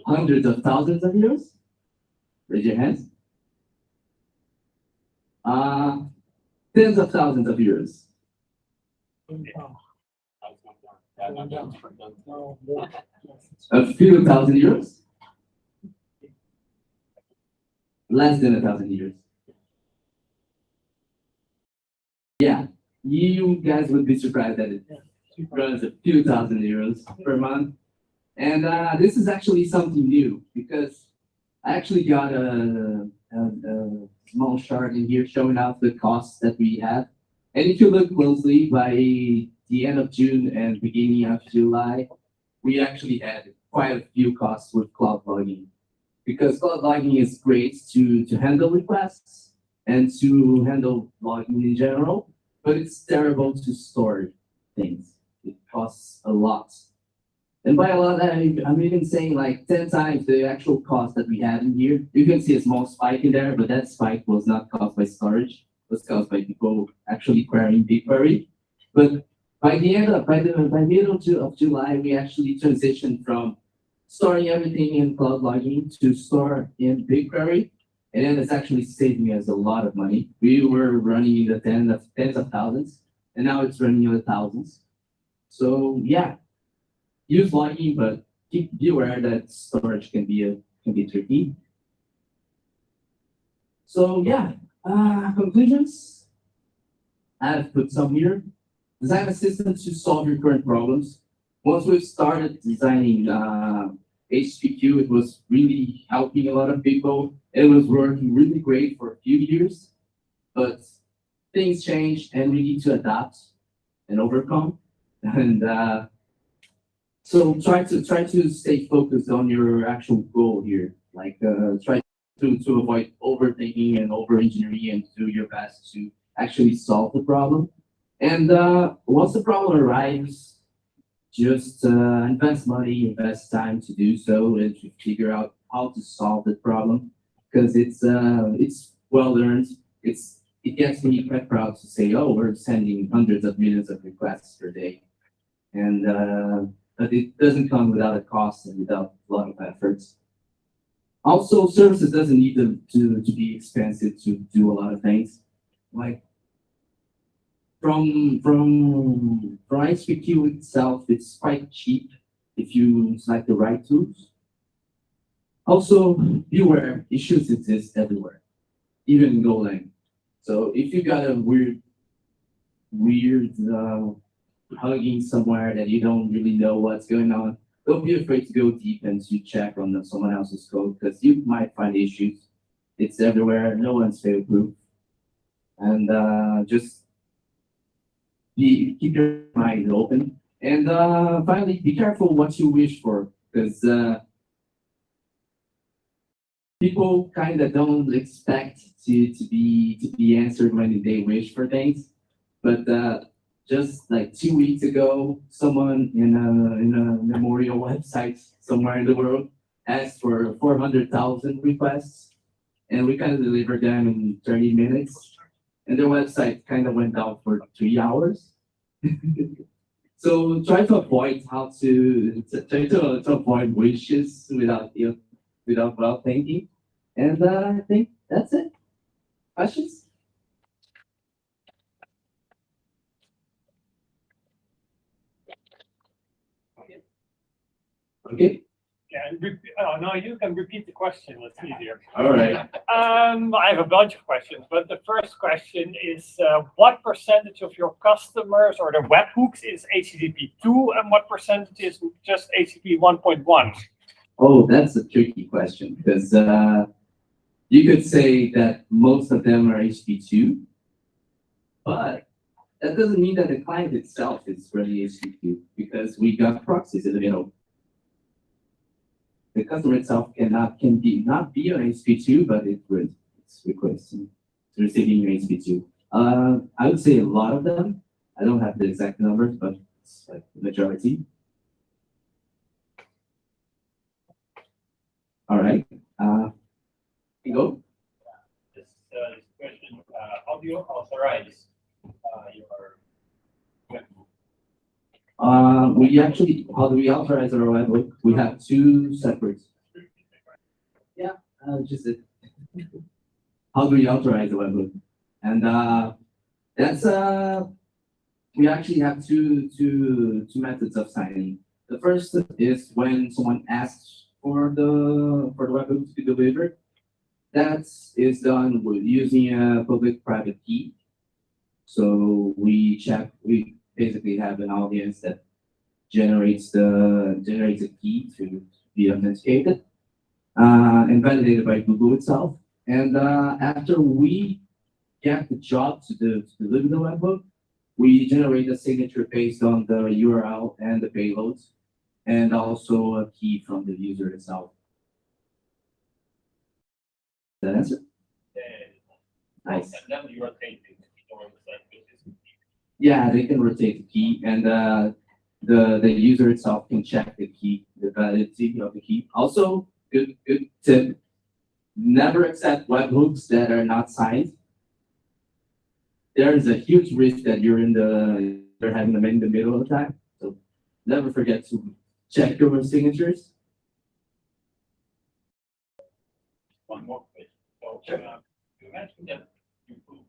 Hundreds of thousands of euros? Raise your hands. Tens of thousands of euros. A few thousand euros? Less than 1,000 euros. Yeah, you guys would be surprised that it runs a few thousand euros per month. And this is actually something new because I actually got a small chart in here showing out the costs that we have. And if you look closely, by the end of June and beginning of July, we actually had quite a few costs with cloud logging. Because cloud logging is great to handle requests and to handle logging in general, but it's terrible to store things. It costs a lot. And by a lot, I'm even saying like 10 times the actual cost that we had in here. You can see a small spike in there, but that spike was not caused by storage. It was caused by people actually querying BigQuery. But by middle of July, we actually transitioned from storing everything in cloud logging to store in BigQuery. And then it's actually saving us a lot of money. We were running in the tens of thousands, and now it's running in the thousands. So yeah, use logging, but be aware that storage can be tricky. So yeah, conclusions. I've put some here. Design a system to solve your current problems. Once we've started designing HPQ, it was really helping a lot of people. It was working really great for a few years, but things change and we need to adapt and overcome. And so try to stay focused on your actual goal here. Like try to avoid overthinking and over-engineering and do your best to actually solve the problem. And once the problem arrives, just invest money, invest time to do so, and to figure out how to solve the problem, because it's well learned. It gets me quite proud to say, oh, we're sending hundreds of millions of requests per day, and but it doesn't come without a cost and without a lot of efforts. Also, services doesn't need to be expensive to do a lot of things. Like from HPQ itself, it's quite cheap if you select the right tools. Also, beware, issues exist everywhere, even in Golang. So if you got a weird hugging somewhere that you don't really know what's going on, don't be afraid to go deep and to check on someone else's code, because you might find issues. It's everywhere, no one's fail-proof. And just keep your mind open. And finally, be careful what you wish for, because people kind of don't expect to be answered when they wish for things. But just like 2 weeks ago, someone in a memorial website somewhere in the world asked for 400,000 requests, and we kind of delivered them in 30 minutes. And their website kind of went down for 3 hours. So try to avoid avoid wishes without well thinking. And I think that's it. Questions? Okay. Yeah, no, you can repeat the question. It's easier. All right. I have a bunch of questions, but the first question is, what percentage of your customers or the webhooks is HTTP 2, and what percentage is just HTTP 1.1? Oh, that's a tricky question, because you could say that most of them are HTTP 2, but that doesn't mean that the client itself is really HTTP because we got proxies in the middle. The customer itself not be on HTTP2, but it's requesting, it's receiving HTTP2. I would say a lot of them. I don't have the exact numbers, but it's like the majority. All right. You go. This question, how do you authorize your webhook? We actually, how do we authorize our webhook? We have two separate. Yeah, just it. How do we authorize the webhook? And that's we actually have two methods of signing. The first is when someone asks for the webhook to be delivered. That is done with using a public-private key. So we basically have an audience that generates a key to be authenticated and validated by Google itself. And after we get the job to deliver the webhook, we generate a signature based on the URL and the payloads, and also a key from the user itself. That answer? Nice. And then you rotate it. Yeah, they can rotate the key, and the user itself can check the key, the validity of the key. Also, good tip: never accept webhooks that are not signed. There is a huge risk that you're having them in the middle of the time. So never forget to check your signatures. One more question. So, you mentioned that you put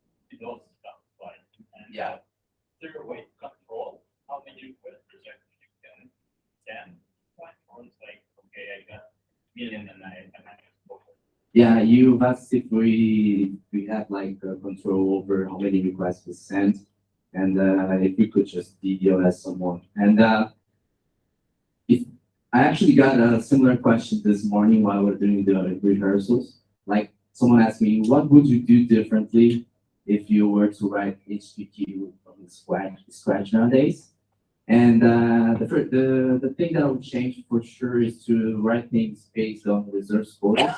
those stuff, right? And Yeah. Is there a way to control how many requests per second you can send? Or it's like, okay, I got a million and I Yeah, you've asked if we have like control over how many requests we send, and if we could just DDoS someone. And if I actually got a similar question this morning while we're doing the rehearsals. Like someone asked me, what would you do differently if you were to write HTTP from scratch nowadays? And the thing that I would change for sure is to write things based on resource quotas.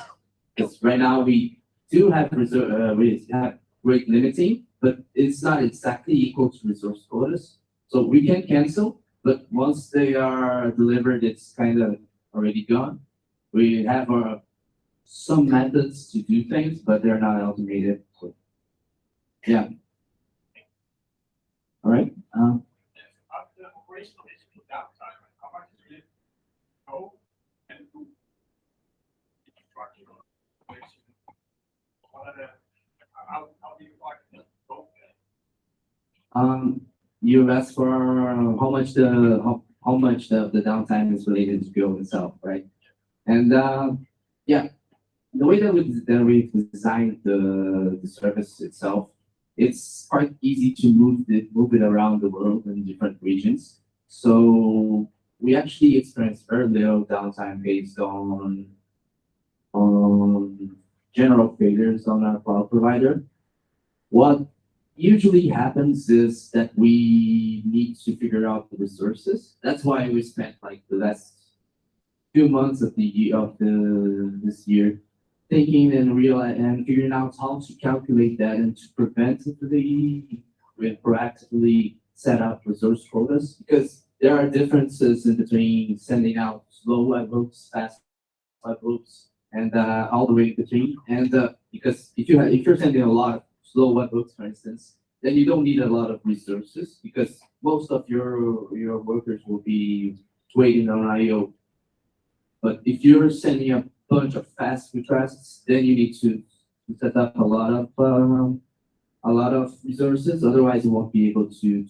Because right now we do have rate limiting, but it's not exactly equal to resource quotas. So we can cancel, but once they are delivered, it's kind of already gone. We have some methods to do things, but they're not automated. So, yeah. All right. After operational downtime, how much is it? How and who? How do you like it? You asked for how much the downtime is related to Go itself, right? And yeah, the way that we've designed the service itself, it's quite easy to move it around the world in different regions. So we actually experience very little downtime based on general failures on our cloud provider. What usually happens is that we need to figure out the resources. That's why we spent like the last few months of this year thinking and figuring out how to calculate that and to proactively set up resource quotas, because there are differences in between sending out slow webhooks, fast webhooks, and all the way in between. And because if you're sending a lot of slow webhooks, for instance, then you don't need a lot of resources because most of your workers will be waiting on I/O. But if you're sending a bunch of fast requests, then you need to set up a lot of resources. Otherwise, you won't be able to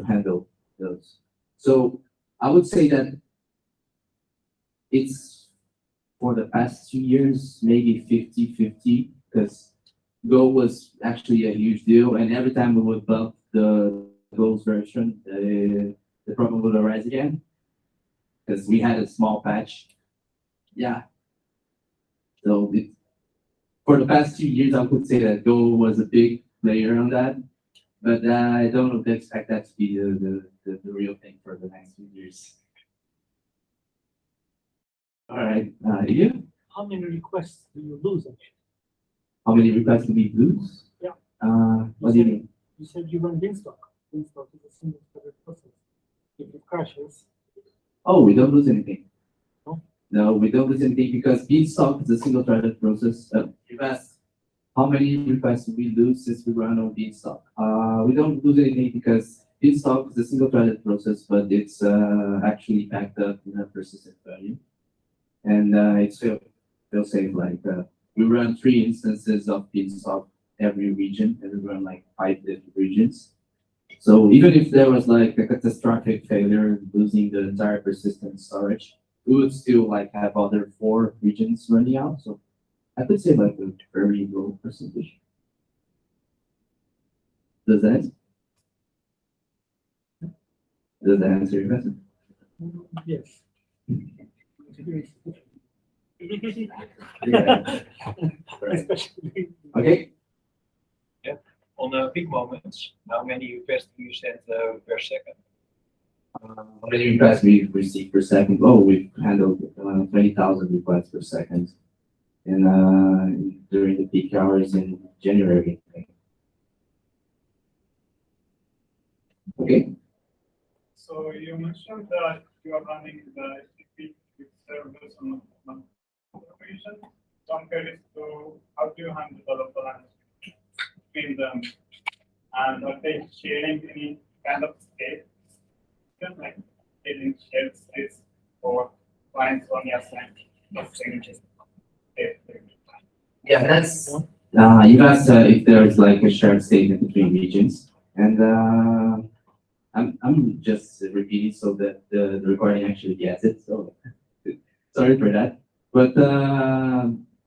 handle those. So I would say that it's for the past 2 years, maybe 50-50, because Go was actually a huge deal, and every time we would bump the Go's version, the problem would arise again, because we had a small patch. Yeah. So for the past 2 years, I would say that Go was a big player on that. But I don't expect that to be the real thing for the next few years. All right, you? How many requests do you lose actually? How many requests do we lose? Yeah. What do you mean? You said you run Beanstalk. Beanstalk is a single threaded process. If it crashes, Oh, we don't lose anything. No? No, we don't lose anything because Beanstalk is a single-threaded process. You've asked how many requests we lose since we run on Beanstalk. We don't lose anything because Beanstalk is a single-threaded process, but it's actually backed up in a persistent value. And it's still safe. Like we run 3 instances of Beanstalk every region, and we run like 5 different regions. So even if there was like a catastrophic failure, losing the entire persistent storage, we would still like have other 4 regions running out. So I could say like a very low percentage. Does that answer your question? yes. Yeah. Right. Especially. Okay. On peak moments, how many requests do you send per second? How many requests we receive per second? Oh, we've handled 20,000 requests per second. And during the peak hours in January. Okay. So you mentioned that you are running the HTTP service on occasion. So I'm curious to how do you handle the balance between them, and are they sharing any kind of state, like sharing shared states or clients on your side of changes? Yeah, that's you asked if there's like a shared statement between regions, and I'm just repeating so that the recording actually gets it. So sorry for that, but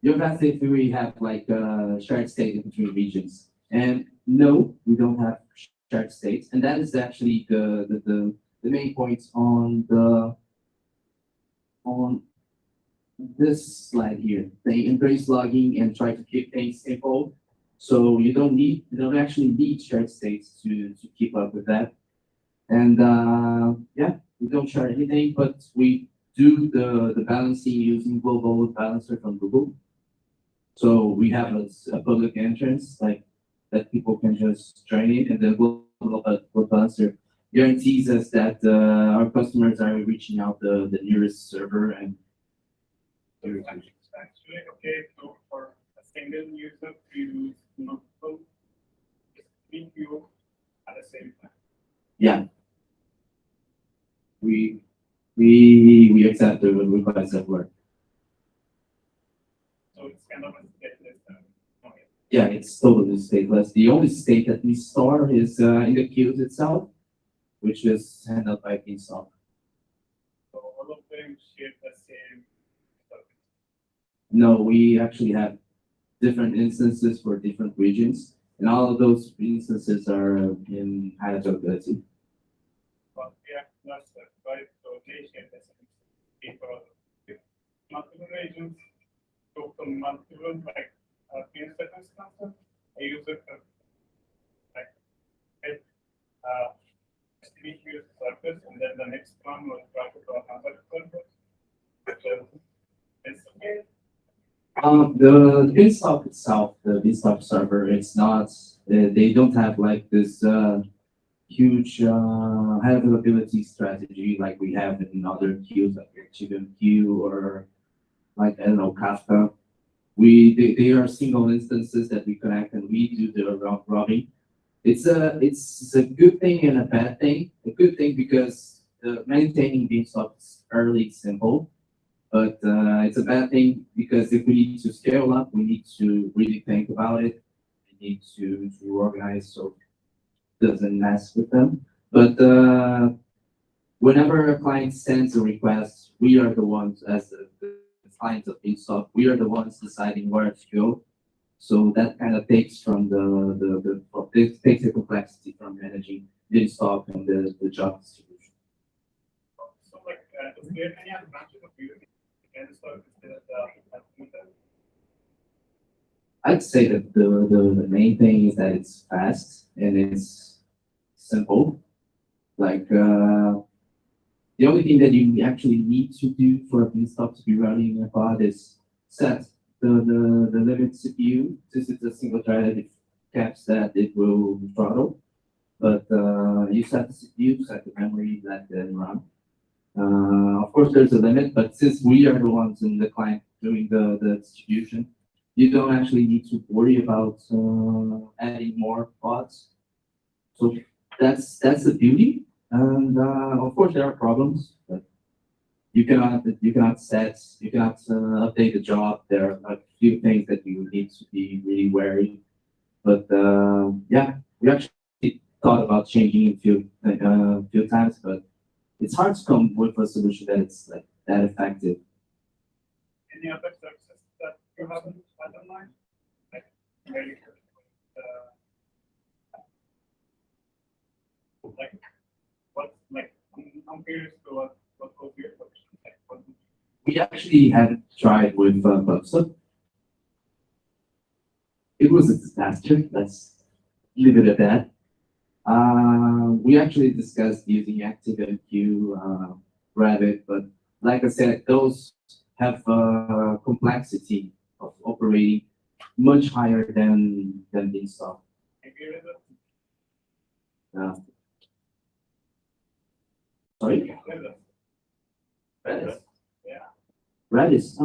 you've asked if we have like a shared statement between regions, and no, we don't have shared states, and that is actually the main points on this slide here. They embrace logging and try to keep things simple. So you don't actually need shared states to keep up with that. And yeah, we don't share anything, but we do the balancing using global load balancer from Google. So we have a public entrance like that people can just join in, and the global load balancer guarantees us that our customers are reaching out the nearest server and It's actually okay for a single user to use multiple view at the same time. yeah. We accept the requests that work. So it's kind of a stateless. Okay. Yeah, it's totally stateless. The only state that we store is in the queues itself, which is handled by Beanstalk. So all of them share the same service. No, we actually have different instances for different regions, and all of those instances are in high availability. But yeah, that's right. So they share the same people. Multiple regions, so from multiple like field circumstances, a user can like get STD surface, and then the next one will try to go another surface. So it's okay. The Beanstalk itself, the Beanstalk server, it's not. They don't have like this huge high availability strategy like we have in other queues like Chicken Queue or like I don't know Kafka. They are single instances that we connect and we do the round robin. It's a good thing and a bad thing. A good thing because maintaining Beanstalk is fairly simple, but it's a bad thing because if we need to scale up, we need to really think about it. We need to organize so it doesn't mess with them. But whenever a client sends a request, we are the ones as the clients of Beanstalk, we are the ones deciding where to go. So that kind of takes from it takes the complexity from managing Beanstalk and the job distribution. So like, is there any advantage of using Beanstalk instead of Meetup? I'd say that the main thing is that it's fast and it's simple. Like the only thing that you actually need to do for a Beanstalk to be running a pod is set the limit CPU. Since it's a single threaded, it caps that it will throttle. But you set the CPU, set the memory, let them run. Of course, there's a limit, but since we are the ones in the client doing the distribution, you don't actually need to worry about adding more pods. So that's the beauty. And of course, there are problems, but you cannot update the job. There are a few things that you need to be really wary. But yeah, we actually thought about changing a few times, but it's hard to come with a solution that it's like that effective. Any other services that you haven't had online? Like, maybe, like, what, like, I'm curious to what goes here, like, what. We actually had tried with Bubsub. It was a disaster. Let's leave it at that. We actually discussed using ActiveMQ, Rabbit, but like I said, those have complexity of operating much higher than Beanstalk. Sorry? Redis. Yeah. Redis.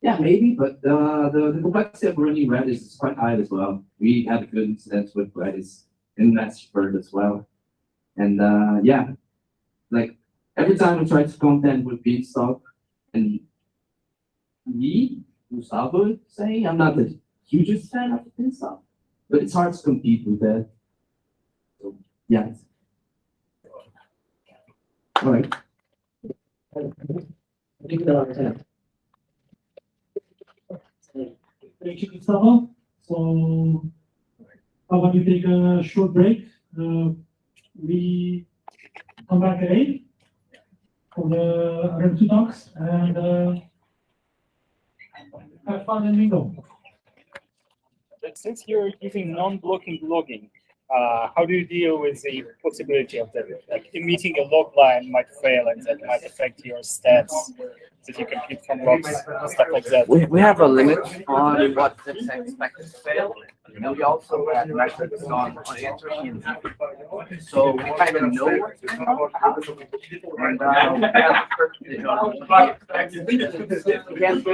Yeah, maybe, but the complexity of running Redis is quite high as well. We had good incidents with Redis in MessageBird as well. And yeah, like every time we try to contend with Beanstalk, and me, Gustavo, is saying I'm not the hugest fan of Beanstalk, but it's hard to compete with that. So yeah. All right. Thank you, Gustavo. So, how about you take a short break? We come back at 8 for the other two talks and have fun and mingle. But since you're using non-blocking logging, how do you deal with the possibility of that? Like emitting a log line might fail and that might affect your stats that you compute from logs, stuff like that. We have a limit on what is expected to fail. And we also have metrics on entropy and entropy. So we kind of know what's going on. And we can't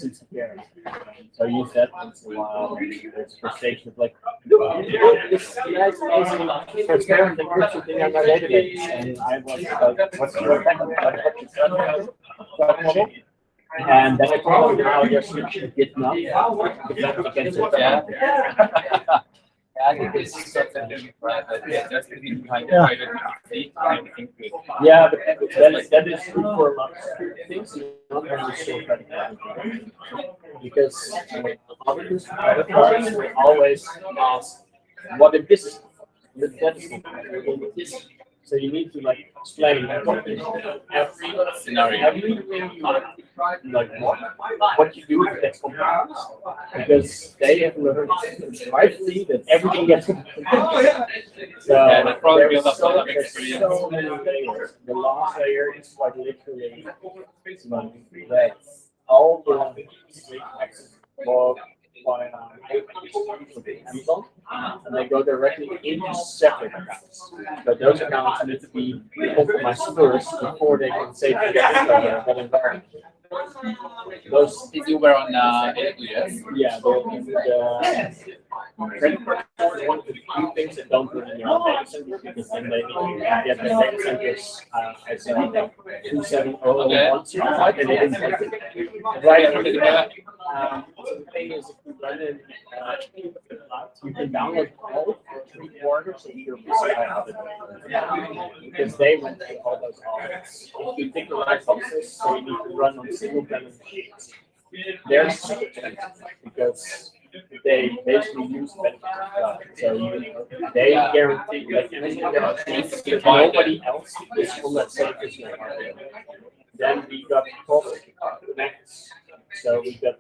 distance here. So I use that once in a while. There's frustration of like, this guy's amazing transparent encryption thing on my database, and I was like, what's your model? And then I told them now they're switching GitHub against it. I think it's something that's kind Yeah. Yeah, but that is true for a lot of things. Not necessarily because others always ask what if this is. So you need to like explain every scenario, everything like what you do with that compounds, because they have learned rightly that everything gets so there's so many layers. The last layer is like literally that all the access log by Amazon, and they go directly into separate accounts. But those accounts need to be compromised first before they can save that environment. Those you were on AWS. yeah, the credit card is one of the few things that don't run in your own data center, because then they need to get the data centers I said 27001 certified, and they didn't get it. Right. So the thing is, if you run it you can download all 3/4 of your PCI because they went through all those audits. If you take the right boxes, so you need to run on single tenant machines. They're super expensive because they basically use benefits of cloud. So they guarantee that anything that nobody else is on that same physical hardware. Then we got public connects. So we got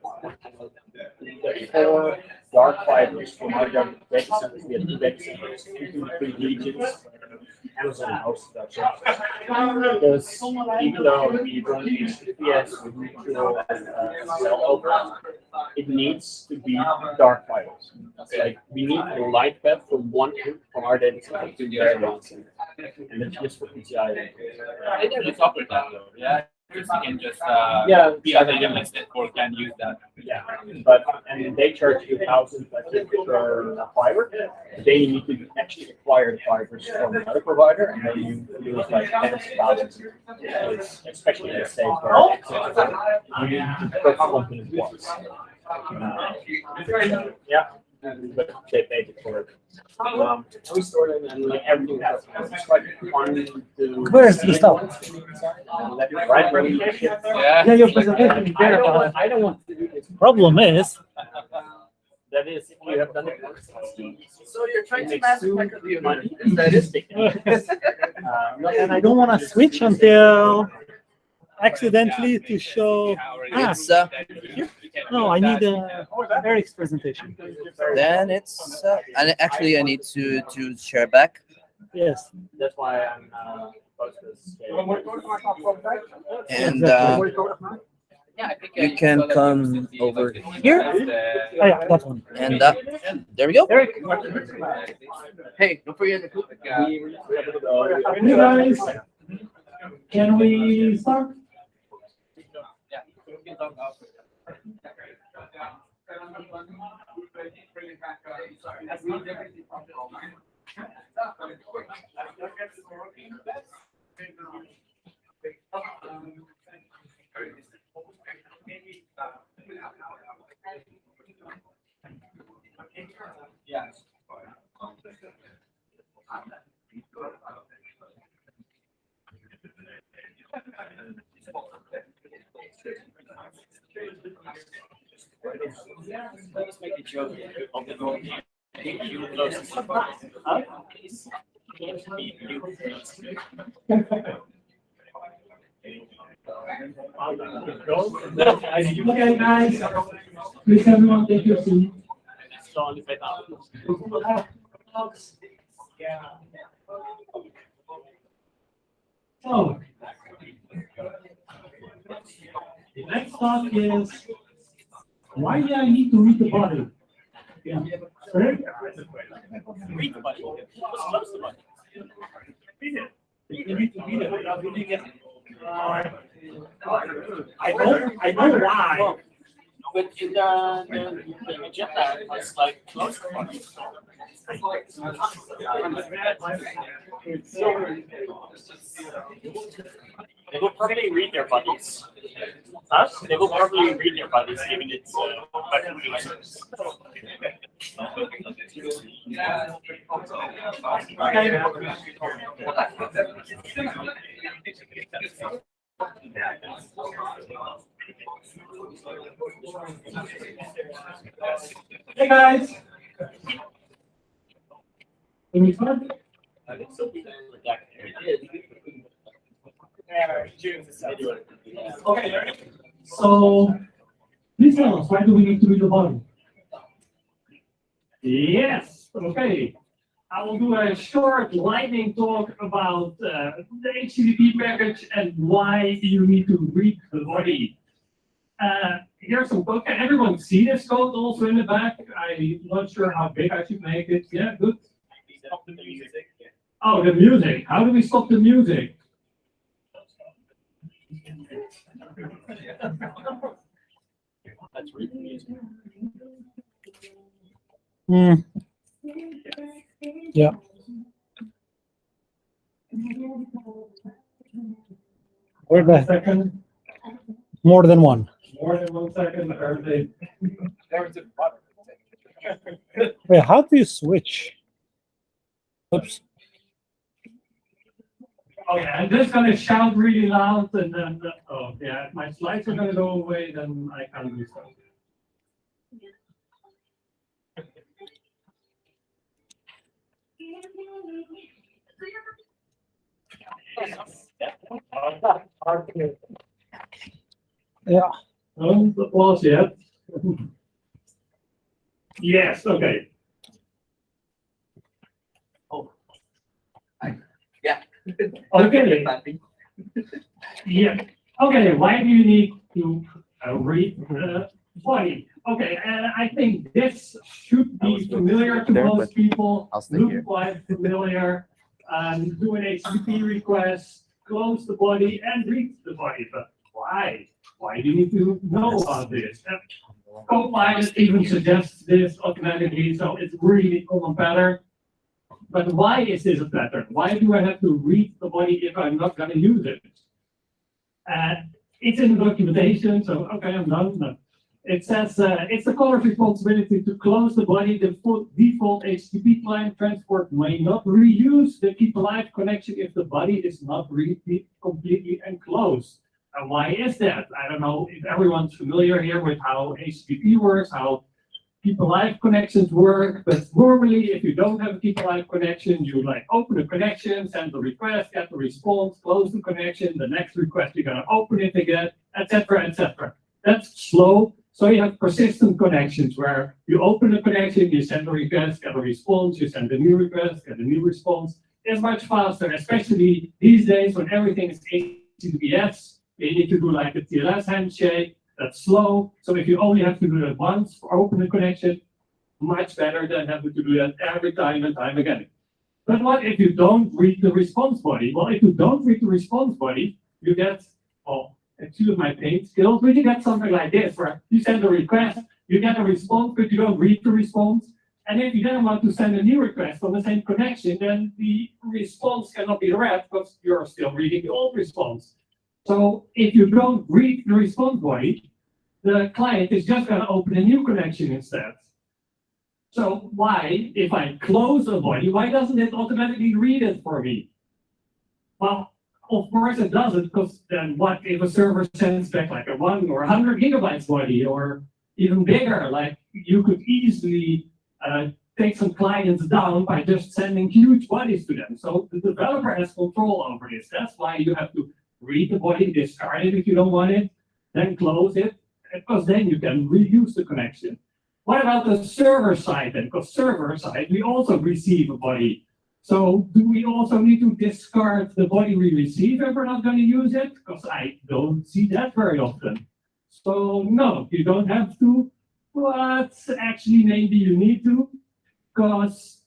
4 dark fibers from our data centers. We have 2 data centers, 2 regions. Amazon hosted that service. Because even though we run HTTPS with mutual cell over, it needs to be dark fibers. Like we need the light path from one end from our data center to the other center. And it's just for PCI. I never just offered that though. Yeah. You can just the other units that can use that. Yeah, but and they charge you $1,000 per fiber. Then you need to actually acquire the fibers from another provider, and then you lose like tens of thousands. Especially in the States where you need to purchase one thing once. Yeah, but they paid it for it. We store them and like everything else. It's quite fun to. Where's the stuff? Right when you ship. Yeah, your presentation is there. I don't want to do this. Problem is, That is, if you have done it once. So you're trying to It mass makes too money. That is and I don't want to switch until accidentally to show. It's No, I need Eric's presentation. then it's and actually I need to share back. Yes. That's why I'm supposed to stay. And Yeah, I think you can come over here Oh, yeah, that one. and there we go. Eric. Hey, don't forget to cook. You guys, can we start? Yes. Let's make a joke of the going. You closest. Okay, guys, please everyone take your seat. So, the next talk is, why do I need to read the body? Yeah. Sorry? Read the budget. Close the budget. You need to read it without reading it. I know why. But in the agenda, it's like close to one. They will probably read their bodies. Us? They will probably read their bodies, even it's better users. Hey guys. Can we start? Okay. So, please tell us, why do we need to read the body? Yes. Okay. I will do a short lightning talk about the HTTP package and why you need to read the body. Here's some code. Can everyone see this code also in the back? I'm not sure how big I should make it. Yeah, good. Oh, the music. How do we stop the music? That's really easy. Yeah. Wait a second. More than one. More than 1 second. Wait, how do you switch? Oops. Okay, I'm just gonna shout really loud and then, oh yeah, if my slides are gonna go away, then I can't do so. Yeah. Don't applause yet. Yes, okay. Yeah. Okay. Yeah. Okay, why do you need to read the body? Okay, I think this should be familiar to most people. Look quite familiar. Do an HTTP request, close the body, and read the body. But why? Why do you need to know about this? Copilot even suggests this automatically, so it's really a common pattern. But why is this a pattern? Why do I have to read the body if I'm not going to use it? It's in the documentation, so okay, I'm done. No. It says it's the caller's responsibility to close the body. The default HTTP client transport may not reuse the keep alive connection if the body is not completely enclosed. And why is that? I don't know if everyone's familiar here with how HTTP works, how keep alive connections work, but normally if you don't have a keep alive connection, you like open a connection, send the request, get the response, close the connection, the next request you're gonna open it again, etc., etc. That's slow. So you have persistent connections where you open a connection, you send a request, get a response, you send a new request, get a new response. It's much faster, especially these days when everything is HTTPS. You need to do like a TLS handshake. That's slow. So if you only have to do that once for open a connection, much better than having to do that every time and time again. But what if you don't read the response body? Well, if you don't read the response body, you get, oh, excuse my paint skills, but you get something like this, where you send a request, you get a response, but you don't read the response. And if you then want to send a new request on the same connection, then the response cannot be read because you're still reading the old response. So if you don't read the response body, the client is just going to open a new connection instead. So why, if I close a body, why doesn't it automatically read it for me? Well, of course it doesn't, because then what if a server sends back like a 1 or 100 gigabytes body, or even bigger? Like you could easily take some clients down by just sending huge bodies to them. So the developer has control over this. That's why you have to read the body, discard it if you don't want it, then close it, because then you can reuse the connection. What about the server side then? Because server side, we also receive a body. So do we also need to discard the body we receive if we're not going to use it? Because I don't see that very often. So no, you don't have to, but actually maybe you need to, because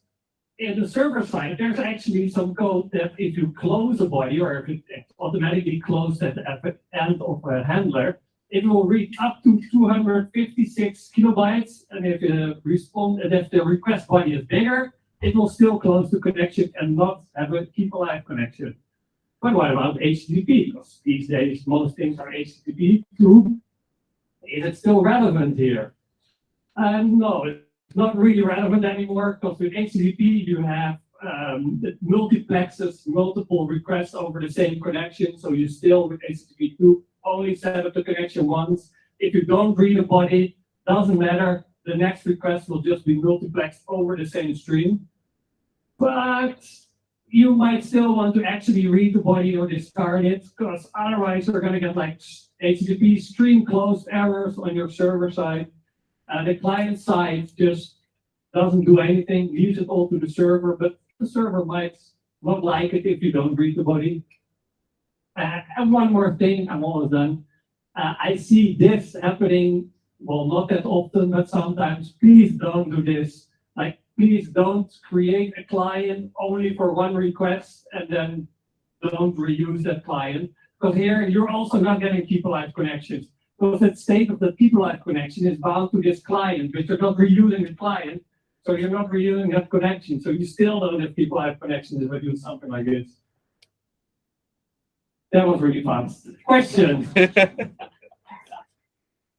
in the server side, there's actually some code that if you close a body, or if it automatically closed at the end of a handler, it will read up to 256 kilobytes, and if the request body is bigger, it will still close the connection and not keep a live connection. But what about HTTP? Because these days most things are HTTP too. Is it still relevant here? No, it's not really relevant anymore, because with HTTP you have the multiplexes, multiple requests over the same connection. So you still, with HTTP2, only set up the connection once. If you don't read a body, doesn't matter. The next request will just be multiplexed over the same stream. But you might still want to actually read the body or discard it, because otherwise you're going to get like HTTP stream closed errors on your server side. The client side just doesn't do anything, leaves it all to the server, but the server might not like it if you don't read the body. And one more thing, I'm almost done. I see this happening, well, not that often, but sometimes. Please don't do this. Like, please don't create a client only for one request and then don't reuse that client. Because here you're also not getting people-live connections. Because the state of the people-live connection is bound to this client, but you're not reusing the client. So you're not reusing that connection. So you still don't have people-live connections if I do something like this. That was really fast. Questions?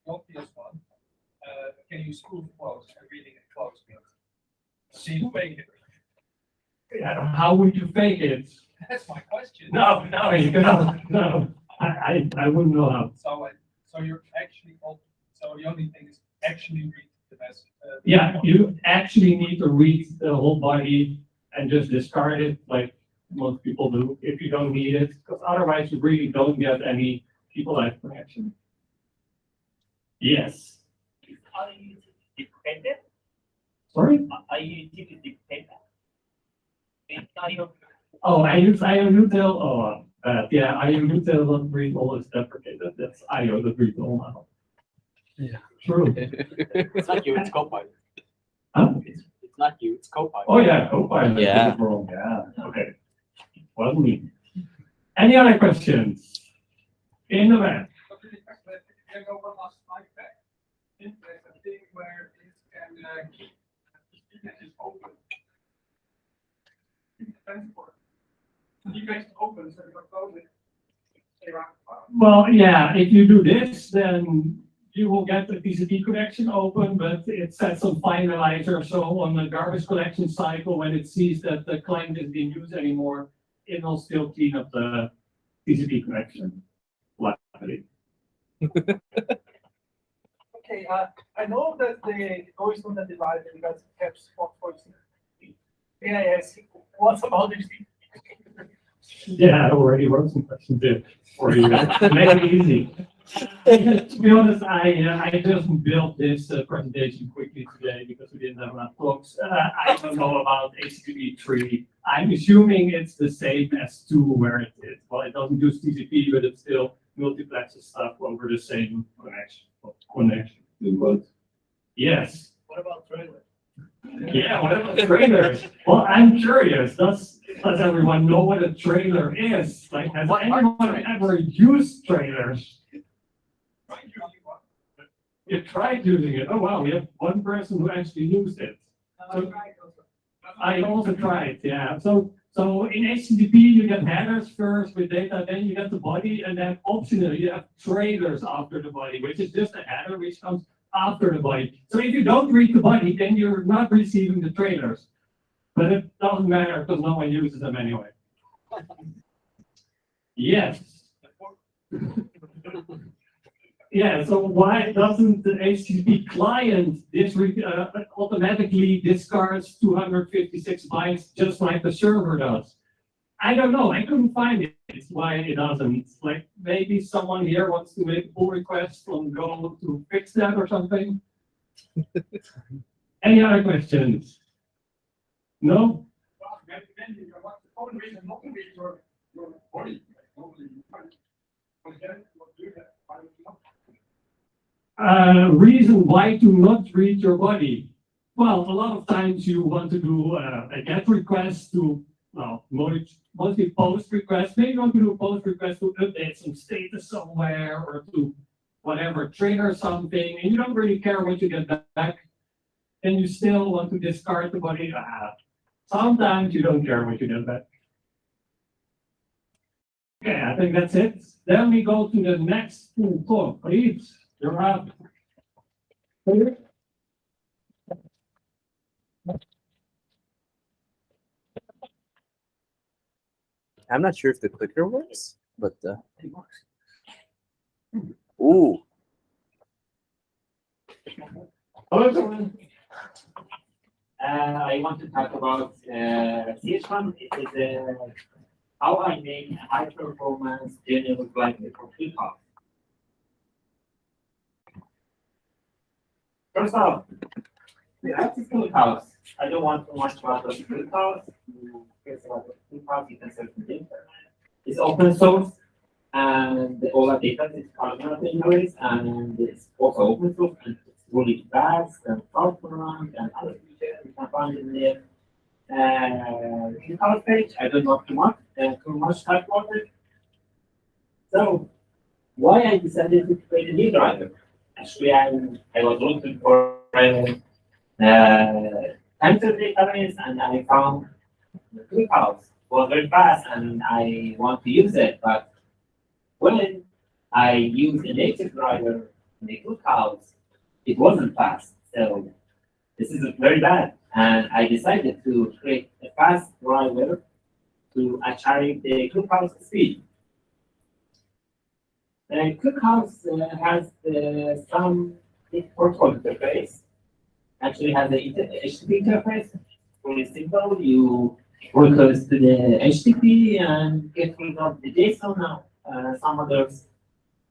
Obvious one. Can you spool quotes and reading a quotes field? So you fake it. Yeah, how would you fake it? That's my question. No, you cannot. No, I wouldn't know how. So you're actually so the only thing is actually read the message. Yeah, you actually need to read the whole body and just discard it like most people do if you don't need it, because otherwise you really don't get any people-live connection. Yes. Are you dependent? Sorry? Are you dependent? Oh, I use IO-Util. Oh, yeah, IO-Util doesn't read all is deprecated. That's IO that reads all now. Yeah. True. It's not you, it's Copilot. Huh? It's not you, it's Copilot. Oh yeah, Copilot. Yeah. Yeah. Okay. Wasn't me. Any other questions? In the back. Can go one last slide back. There's a thing where it can keep the speakers open. You guys open, so you're closing. Well, yeah, if you do this, then you will get the TCP connection open, but it sets some finalizer. So on the garbage collection cycle, when it sees that the client isn't being used anymore, it will still clean up the TCP connection. Luckily. Okay, I know that the voice on the device because caps for May I ask what about this? Yeah, I already wrote some questions there for you. Make it easy. To be honest, I just built this presentation quickly today because we didn't have enough talks. I don't know about HTTP 3. I'm assuming it's the same as 2 where it is. Well, it doesn't use TCP, but it still multiplexes stuff over the same connection. Yes. What about trailers? Yeah, what about trailers? Well, I'm curious. Does everyone know what a trailer is? Like, has anyone ever used trailers? You tried using it. Oh wow, we have one person who actually used it. So, I also tried, yeah. So in HTTP you get headers first with data, then you get the body, and then optionally you have trailers after the body, which is just a header which comes after the body. So if you don't read the body, then you're not receiving the trailers. But it doesn't matter because no one uses them anyway. Yes. Yeah, so why doesn't the HTTP client automatically discards 256 bytes just like the server does? I don't know. I couldn't find it. It's why it doesn't. Like maybe someone here wants to make a pull request on Go to fix that or something. Any other questions? No? Reason why to not read your body? Well, a lot of times you want to do a GET request to, well, mostly POST request. Maybe you want to do a POST request to update some status somewhere or to whatever, trigger something, and you don't really care what you get back, and you still want to discard the body. Sometimes you don't care what you get back. Okay, I think that's it. Then we go to the next tool talk. Please, you're up. I'm not sure if the clicker works, but it works. Ooh. Hello, everyone. I want to talk about CH1. It is how I make a high performance general library for ClickHouse. First off, the Access ClickHouse. I don't want too much about the ClickHouse. First about the ClickHouse, you can search the internet. It's open source, and all the data is columnar anyways, and it's also open source, and it's really fast and transparent and other features you can find in there. ClickHouse page, I don't know too much type of it. So, why I decided to create a new driver? Actually, I was looking for tensor database, and I found the ClickHouse was very fast, and I want to use it. But when I used a native driver in the ClickHouse, it wasn't fast. So this is very bad, and I decided to create a fast driver to achieve the ClickHouse speed. The ClickHouse has some protocol interface. Actually, has the HTTP interface. Very simple. You request to the HTTP and get rid of the JSON and some other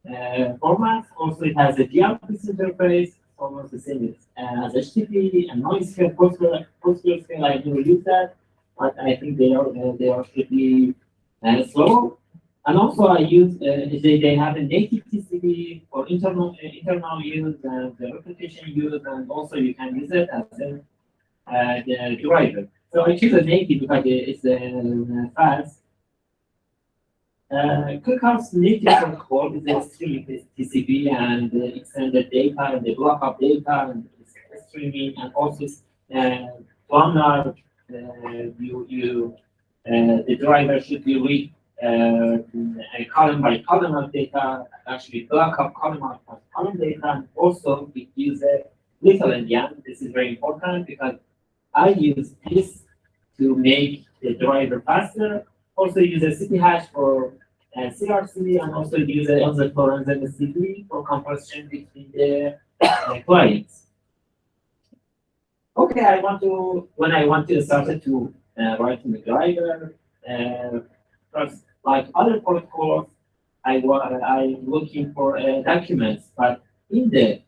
formats. Also, it has a gRPC interface, almost the same as HTTP and MySQL, PostgreSQL. I never use that, but I think they are pretty slow. And also, I use they have a native TCP for internal use and the replication use, and also you can use it as the driver. So I choose a native because it's fast. ClickHouse native protocol is a streaming TCP and extended data and the block of data and streaming, and also planar. The driver should be read a column by column of data, actually block of column of column data, and also it uses little endian. This is very important because I use this to make the driver faster. Also use a city hash for CRC, and also use a LZ4 and ZCD for comparison between the clients. Okay, when I want to start to write the driver, first, like other protocols, I'm looking for documents, but in the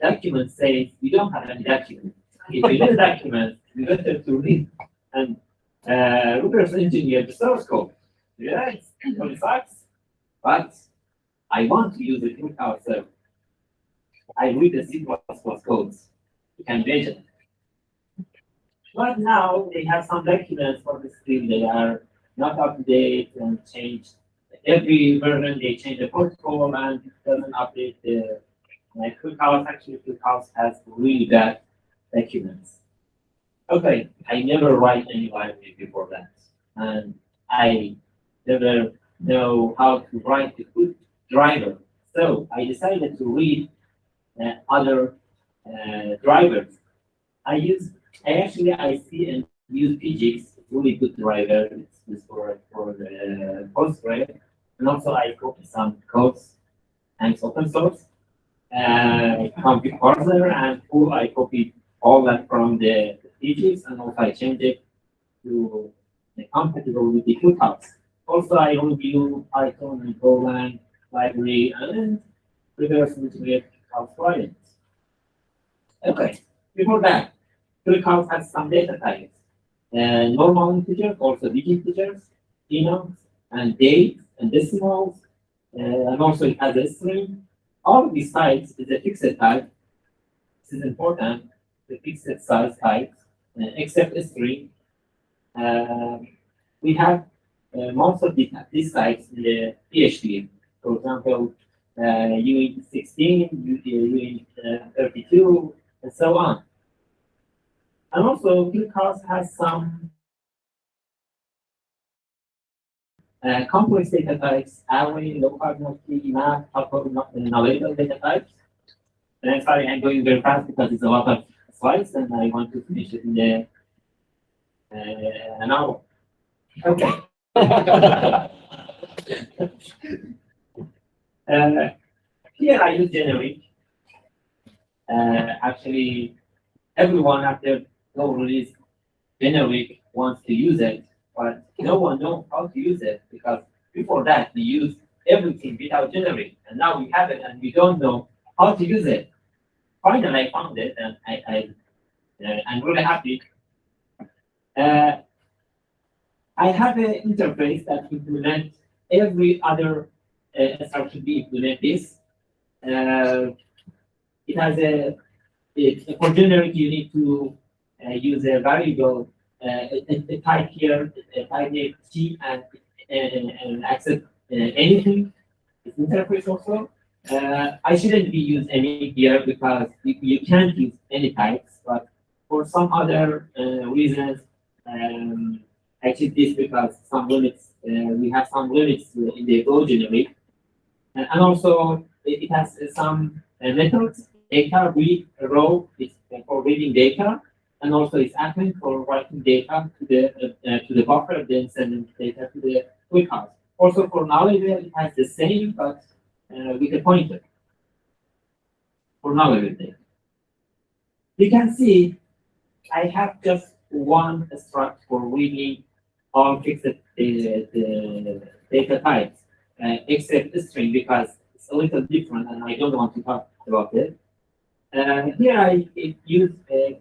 document says we don't have any documents. If we need a document, we better to read and reverse engineer the source code. Yeah, it's really sucks, but I want to use the ClickHouse server. I read the C++ codes. You can imagine. But now they have some documents for the stream. They are not up to date and changed. Every version they change the protocol and it doesn't update the ClickHouse. Actually, ClickHouse has really bad documents. Okay, I never write any library before that, and I never know how to write a good driver. So I decided to read other drivers. I see and use PGX, really good driver. It's for the Postgre, and also I copy some codes and it's open source. Config parser and I copied all that from the PGX, and also I changed it to the compatible with the ClickHouse. Also, I review Python and Golang library and reverse engineer ClickHouse clients. Okay, before that, ClickHouse has some data types. Normal integers, also big integers, enums, and dates, and decimals, and also it has a string. All of these types is a fixed type. This is important, the fixed size types, except a string. We have most of these types in the PHP. For example, unit 16, unit 32, and so on. And also, ClickHouse has some complex data types, array, local, multi, map, tuple, nullable data types. And I'm sorry, I'm going very fast because it's a lot of slides, and I want to finish it in an hour. Okay. Here I use generic. Actually, everyone after no release generic wants to use it, but no one knows how to use it because before that we used everything without generic, and now we have it and we don't know how to use it. Finally, I found it, and I'm really happy. I have an interface that implements every other structure be implement this. It has for generic, you need to use a variable, a type here, a type name T, and accept anything. It's interface also. I shouldn't be use any here because you can't use any types, but for some other reasons, I choose this because some limits, we have some limits in the Go generic. And also, it has some methods, data read row, it's for reading data, and also it's acting for writing data to the buffer, then sending data to the ClickHouse. Also for knowledge, it has the same, but with a pointer for knowledge data. You can see I have just one struct for reading all fixed the data types, except the string because it's a little different and I don't want to talk about it. Here I use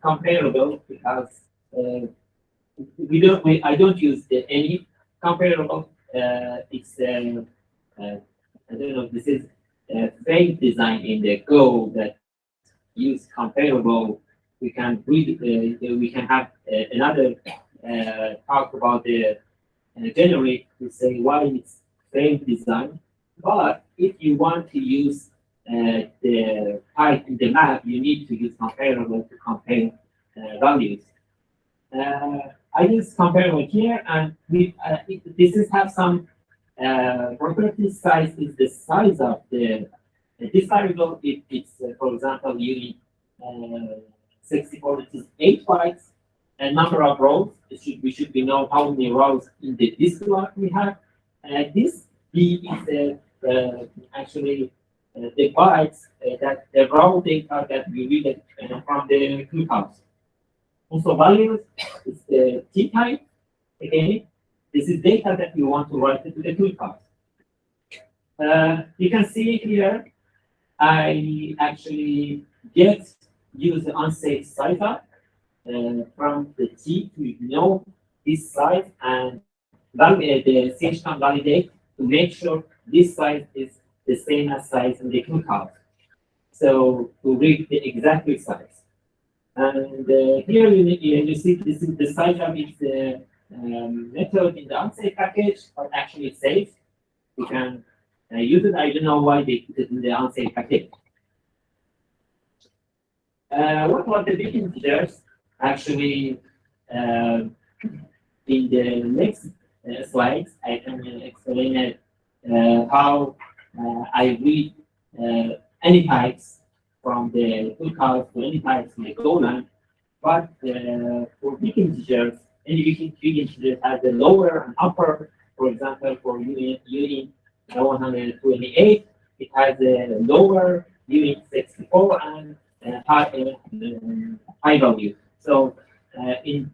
comparable because I don't use any comparable. It's I don't know if this is frame design in the Go that use comparable. We can read. We can have another talk about the generic to say why it's frame design. But if you want to use the type in the map, you need to use comparable to compare values. I use comparable here, and this is have some property size is the size of this variable. If it's for example unit 64, it is 8 bytes, and number of rows. We should be know how many rows in this block we have. This B is actually the bytes that the raw data that we read from the ClickHouse. Also values is the T type. Again, this is data that we want to write to the ClickHouse. You can see here, I actually use the unsafe cipher from the T to know this size and the CH can validate to make sure this size is the same as size in the ClickHouse. So to read the exact size. And here you see this is the size of its method in the unsafe package, but actually it's safe. You can use it. I don't know why they put it in the unsafe package. What were the big integers? Actually, in the next slides, I can explain it, how I read any types from the ClickHouse to any types in the Golang. But for big integers, any big integer has a lower and upper. For example, for unit 128, it has a lower unit 64 and high value. So in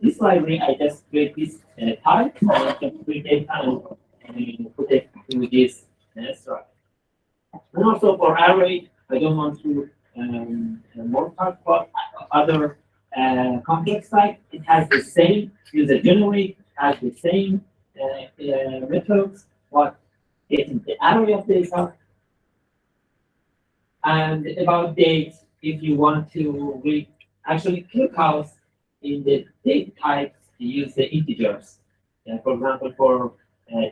this library, I just create this type and I can create data and put it in this structure. And also for array, I don't want to more talk about other complex type. It has the same user generate, has the same methods, what getting the array of data. And about dates, if you want to read, actually ClickHouse in the date types, you use the integers. For example, for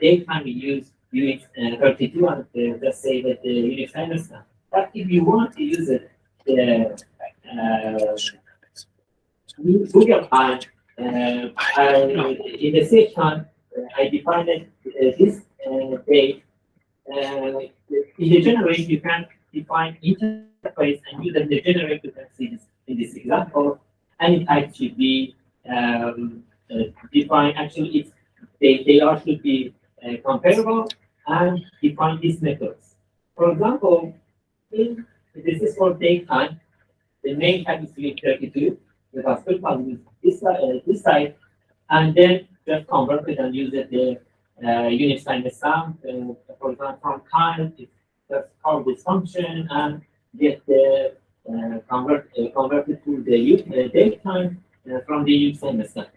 date time, we use Unix 32 and just say that the Unix understand. But if you want to use it, Google time, in the same time, I defined this date. In the generate, you can define interface and use the generator you can see this in this example. Any type should be defined. Actually, they all should be comparable and define these methods. For example, this is for date time. The main type is 32. The hospital value is this side, and then just convert it and use it the Unix time stamp. For example, from time, just call this function and get the converted to the date time from the Unix time stamp.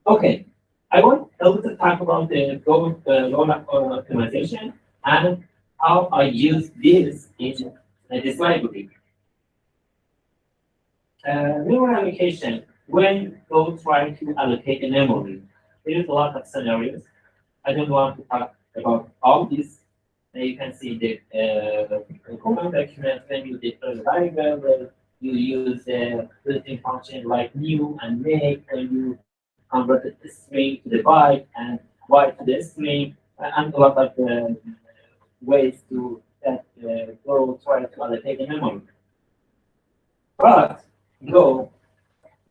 Okay, I want to talk about the goal optimization and how I use this in this library. Memory allocation, when Go try to allocate a memory, there is a lot of scenarios. I don't want to talk about all this. You can see the command document when you declare the variable, you use the built-in function like new and make, when you convert the string to the byte and byte to the string, and a lot of ways to Go try to allocate the memory. But Go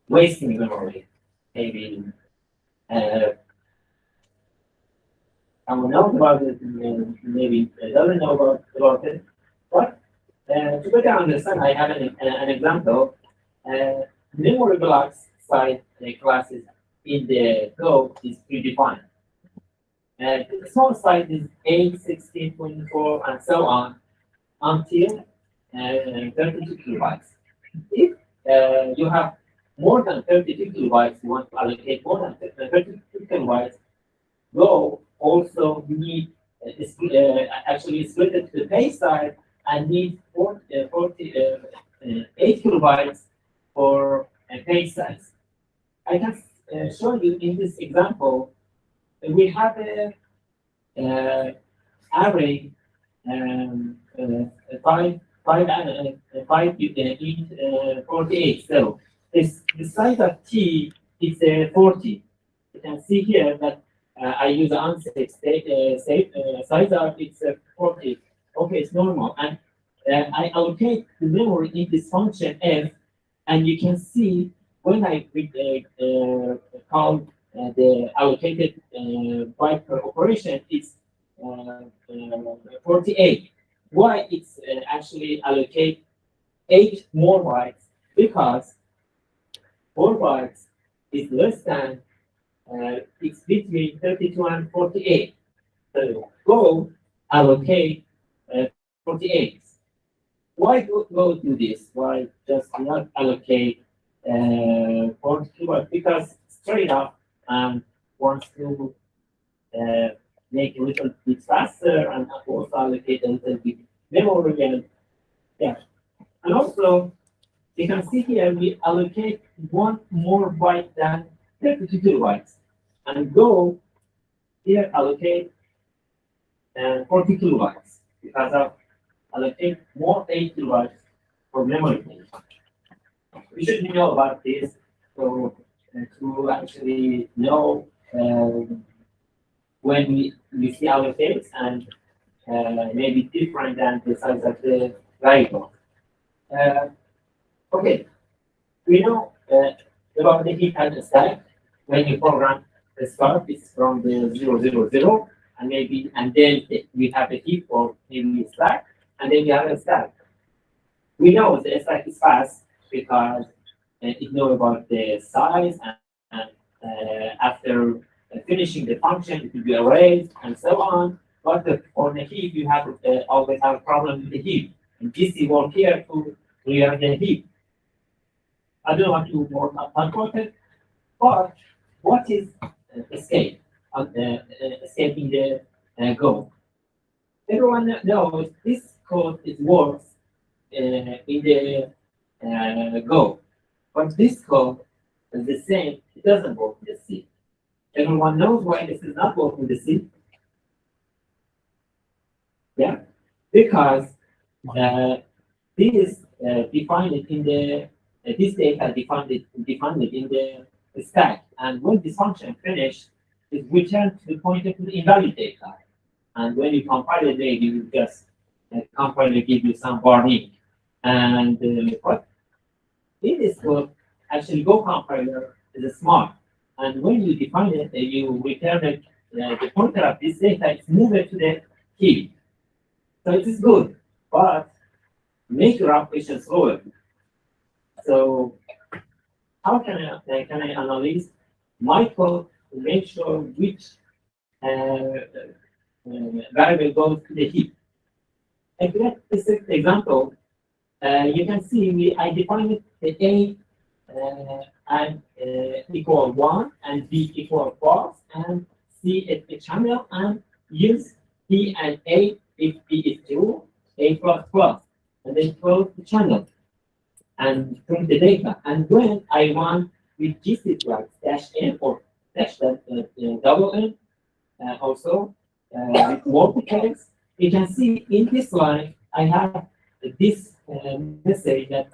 wasting memory. Maybe someone knows about it, maybe doesn't know about it. But to better understand, I have an example. Memory blocks side classes in the Go is predefined. The small size is 8, 16.4, and so on until 32 kilobytes. If you have more than 32 kilobytes, you want to allocate more than 32 kilobytes, Go also need actually split it to the page side and need 48 kilobytes for page size. I can show you in this example. We have a array 48. So the size of T is 40. You can see here that I use the unsafe size of it's 40. Okay, it's normal. And I allocate the memory in this function f, and you can see when I call the allocated byte per operation, it's 48. Why it's actually allocate 8 more bytes? Because 4 bytes is less than it's between 32 and 48. So Go allocate 48. Why Go do this? Why just not allocate 40 bytes? Because straight up and wants to make a little bit faster and also allocate a little bit memory. And yeah, and also you can see here we allocate 1 more byte than 32 kilobytes, and Go here allocate 40 kilobytes because of allocate more 8 kilobytes for memory. We should know about this so to actually know when we see allocates and maybe different than the size of the variable. Okay, we know about the heap and the stack. When you program the start, it's from the 0, 0, 0, and maybe, and then we have a heap or maybe a stack, and then we have a stack. We know the stack is fast because it knows about the size, and after finishing the function, it will be erased and so on. But for the heap, you have always have a problem with the heap. And DC work here to clear the heap. I don't want to more about it, but what is escape? Escaping the Go. Everyone knows this code works in the Go, but this code is the same. It doesn't work in the C. Everyone knows why this is not working in the C. Yeah, because this defined it in the this data defined it in the stack, and when this function finished, it returned to the pointer to the invalid data. And when you compile it, maybe you just compiler give you some warning. And what in this code, actually Go compiler is smart. And when you define it, you return it, the pointer of this data is moved to the heap. So it is good, but make your application slower. So how can I analyze my code to make sure which variable goes to the heap? A great example, you can see I defined the A and equal 1 and B equal false and C a channel and use B and A if B is true, A plus plus, and then close the channel and print the data. And when I want with GC like -n or double N, also with multiples, you can see in this line I have this message that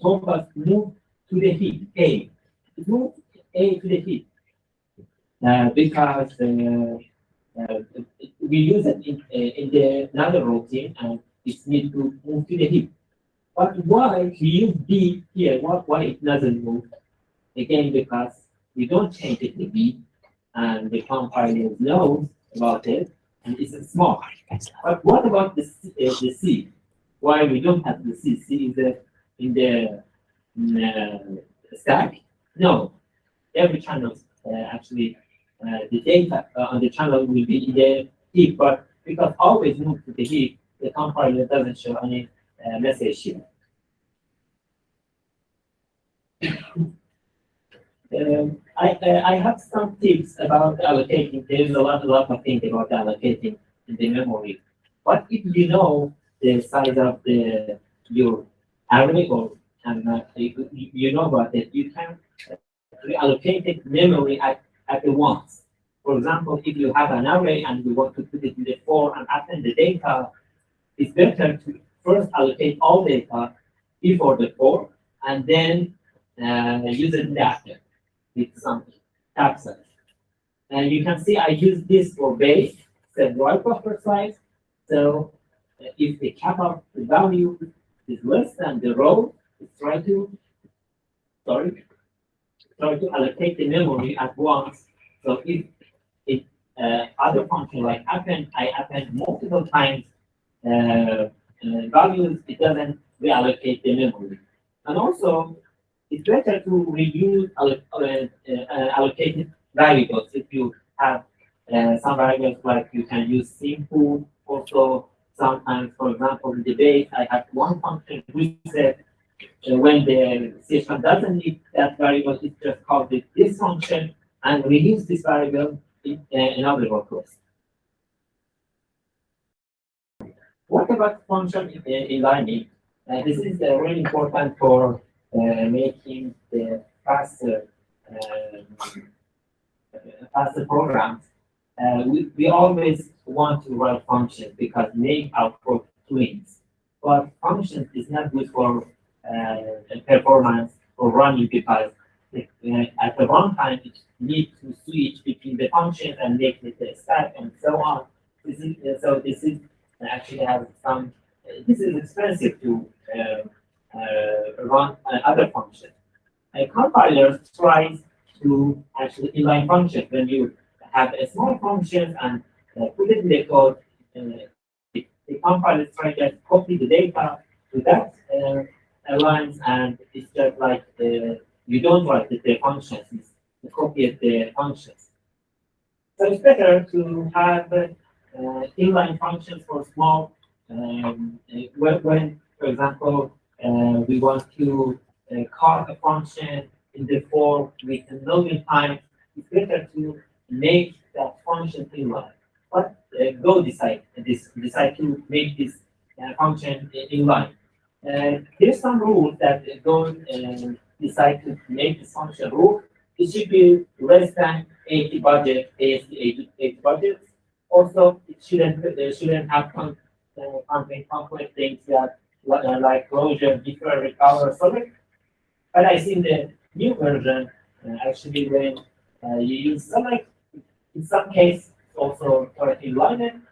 told us move to the heap A. Move A to the heap because we use it in the another routine and it's need to move to the heap. But why we use B here? Why it doesn't move? Again, because we don't change it to B, and the compiler knows about it, and it's small. But what about the C? Why we don't have the C? C is in the stack? No, every channel actually the data on the channel will be in the heap, but because always move to the heap, the compiler doesn't show any message here. I have some tips about allocating. There's a lot of things about allocating in the memory. But if you know the size of your array or you know about it, you can reallocate the memory at once. For example, if you have an array and you want to put it in the 4 and append the data, it's better to first allocate all data before the 4 and then use it after with some tab size. And you can see I use this for base, set right buffer size. So if the cap of the value is less than the row, it's try to allocate the memory at once. So if other function like append, I append multiple times values, it doesn't reallocate the memory. And also, it's better to reuse allocated variables. If you have some variables like you can use simple, also sometimes, for example, in the base, I have one function which said when the system doesn't need that variable, it just calls it this function and reuse this variable in another request. What about function aligning? This is really important for making the faster programs. We always want to write functions because make output twins. But functions is not good for performance or running because at the runtime it needs to switch between the functions and make it a stack and so on. This is actually have some. This is expensive to run other functions. A compiler tries to actually inline functions. When you have a small function and put it in the code, the compiler tries to copy the data to that lines, and it's just like you don't write the functions, it's the copy of the functions. So it's better to have inline functions for small. When, for example, we want to call a function in the form with a million times, it's better to make that function inline. But Go decide to make this function inline. There's some rules that Go decide to make this function rule. It should be less than 80 budget, ASC 80 budgets. Also, it shouldn't have contain complex things that like closure, defer, recover, select. But I see in the new version, actually when you use select, in some case also correctly inline,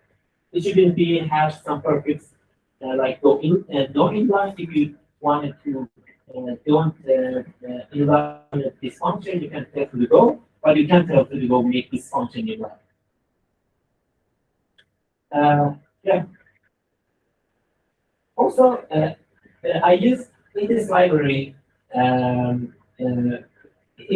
it shouldn't be have some purpose like go in and no inline. If you wanted to don't inline this function, you can tell to the go, but you can't tell to the go make this function inline. Yeah. Also, I use in this library, in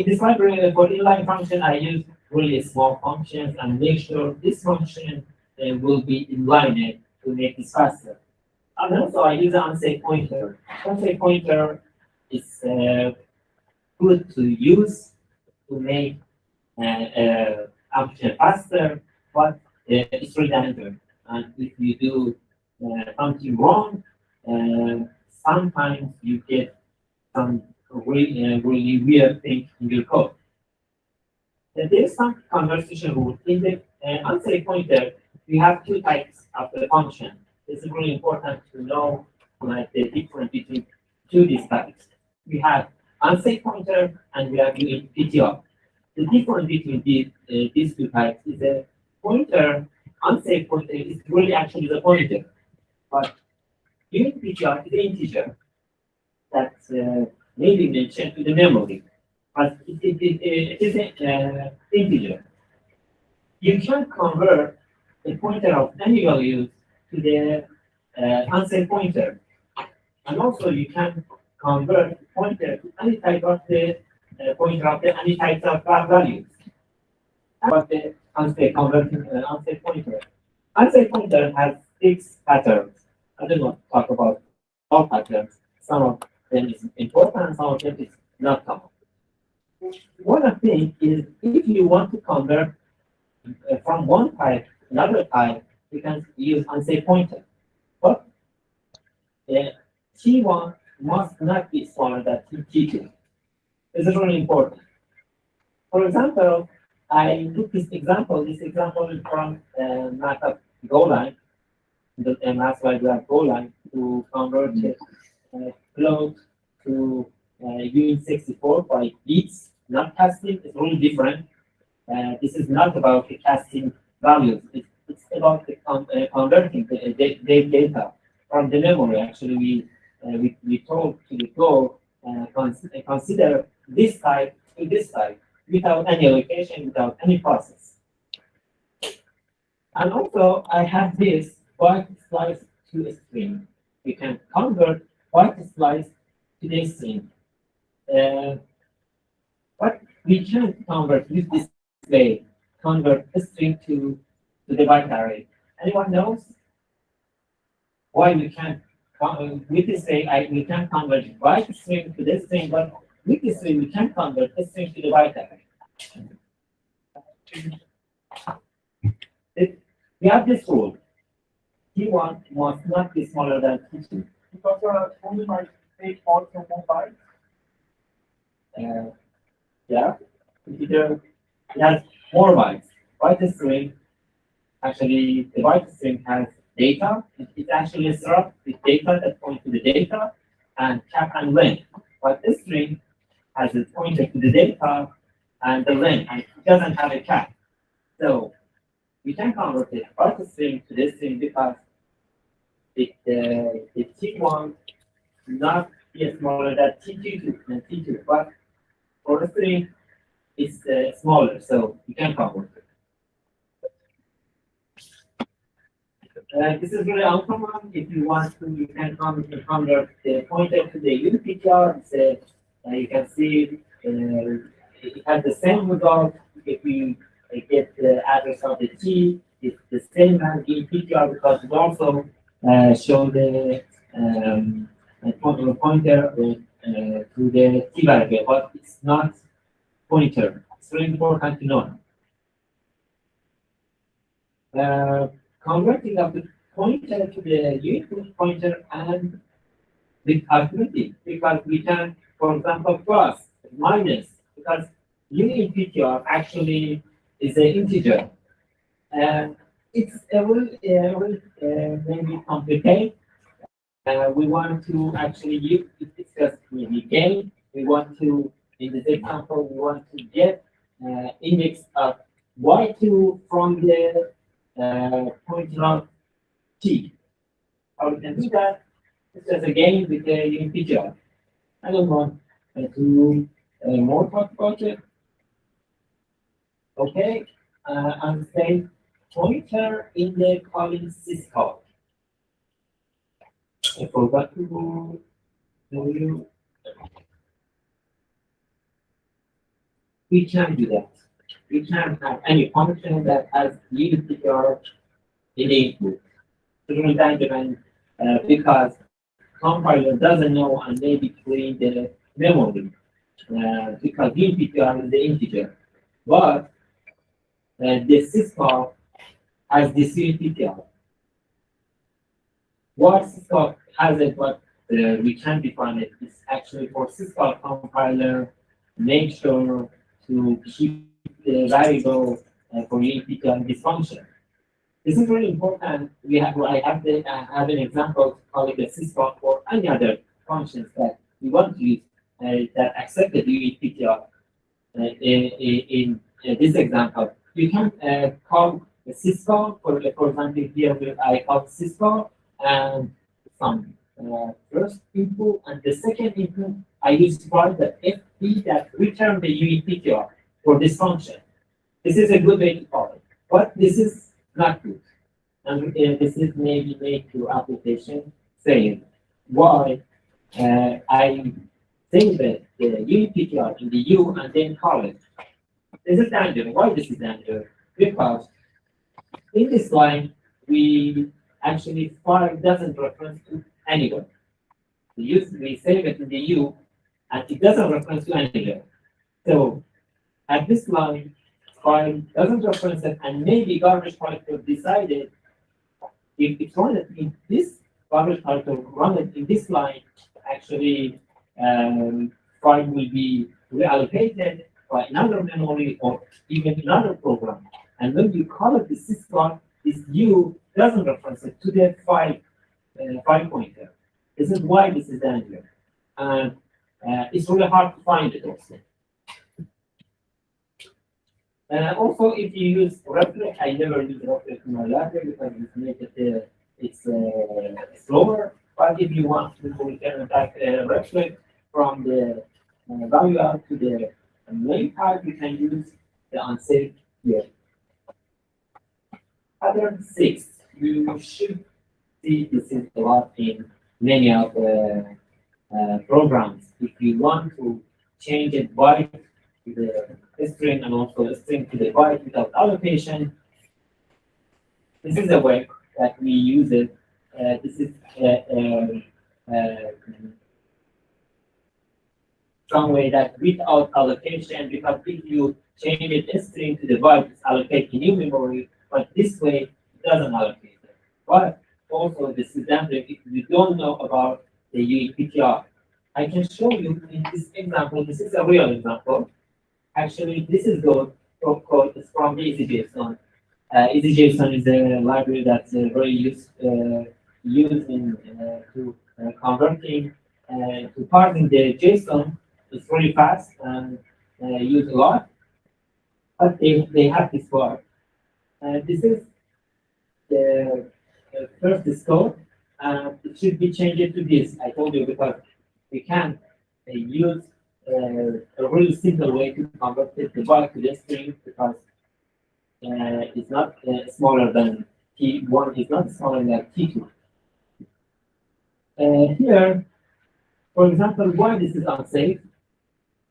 this library for inline function, I use really small functions and make sure this function will be inline to make this faster. And also, I use an unsafe pointer. Unsafe pointer is good to use to make function faster, but it's redundant. And if you do something wrong, sometimes you get some really weird thing in your code. There's some conversation rule. In the unsafe pointer, we have two types of the function. It's really important to know like the difference between these types. We have unsafe pointer and we have PTR. The difference between these two types is a pointer, unsafe pointer is really actually the pointer. But unit PTR is an integer that's maybe mentioned to the memory. But it is an integer. You can convert the pointer of any values to the unsafe pointer. And also you can convert pointer to any type of the pointer of the any types of values. But the unsafe converting unsafe pointer. Unsafe pointer has 6 patterns. I don't want to talk about all patterns. Some of them is important, some of them is not common. One of the things is if you want to convert from one type to another type, you can use unsafe pointer. But T1 must not be smaller than T2. This is really important. For example, I took this example is from Meetup Golang, the MessageBird Golang, to convert float to Uint64 by bits, not casting. It's really different. This is not about the casting values. It's about the converting the data from the memory. Actually, we told to the Go consider this type to this type without any allocation, without any process. And also, I have this byte slice to a string. We can convert byte slice to this string. But we can't convert with this way, convert a string to the byte array. Anyone knows why we can't? With this way, we can convert byte string to this string, but with this way, we can convert a string to the byte array. We have this rule. T1 must not be smaller than T2. Because only my take all from one byte. Yeah, it has more bytes. Byte string, actually, the byte string has data. It's actually a struct with data that points to the data and cap and length. But this string has a pointer to the data and the length, and it doesn't have a cap. So we can convert it byte string to this string because the T1 not be smaller than T2, but for the string it's smaller, so you can convert it. This is really uncommon. If you want to, you can convert the pointer to the unit PTR. You can see it has the same result. If we get the address of the T, it's the same as in PTR because it also show the pointer to the T variable, but it's not pointer. It's really important to know. Converting of the pointer to the unit pointer and with arithmetic, because we can, for example, plus, minus, because unit PTR actually is an integer. And it's a little maybe complicated. We want to actually use it's just maybe gain. We want to, in this example, we want to get index of y2 from the point of t. How we can do that? It's just a game with a integer. I don't want to more talk about it. Okay, I'm saying pointer in the calling syscall. I forgot to tell you. We can do that. We can have any function that has integer in the input. During that event, because compiler doesn't know and maybe clean the memory because the integer is the integer. But the syscall has this integer. What syscall has it, but we can define it. It's actually for syscall compiler, make sure to keep the variable for integer in this function. This is really important. I have an example to call it a syscall for any other functions that we want to use that accept the integer. In this example, you can call a syscall for example here I call syscall and some first input and the second input I use for the fp that return the integer for this function. This is a good way to call it, but this is not good. And this is maybe made to application saying why I save the integer in the U and then call it. This is dangerous. Why this is dangerous? Because in this line, we actually file doesn't reference to anyone. We save it in the U and it doesn't reference to anywhere. So at this line, file doesn't reference it and maybe garbage collector decided if it's run it in this garbage collector run it in this line, actually file will be reallocated by another memory or even another program. And when you call it the syscall, this U doesn't reference it to the file pointer. This is why this is dangerous. And it's really hard to find it also. Also, if you use reflex, I never use reflex in my library because it makes it it's slower. But if you want to return back reflex from the value out to the main part, you can use the unsafe here. Pattern 6, you should see this is a lot in many of the programs. If you want to change it byte to the string and also a string to the byte without allocation, this is a way that we use it. This is some way that without allocation, because if you change it a string to the byte, it's allocated new memory, but this way it doesn't allocate it. But also this is dangerous if you don't know about the UEPTR. I can show you in this example, this is a real example. Actually, this is code is from the EasyJSON. EasyJSON is a library that's very used in to converting to parsing the JSON. It's really fast and used a lot. But they have this part. This is the first code, and it should be changed to this. I told you because we can use a really simple way to convert the byte to the string because it's not smaller than T1, it's not smaller than T2. Here, for example, why this is unsafe?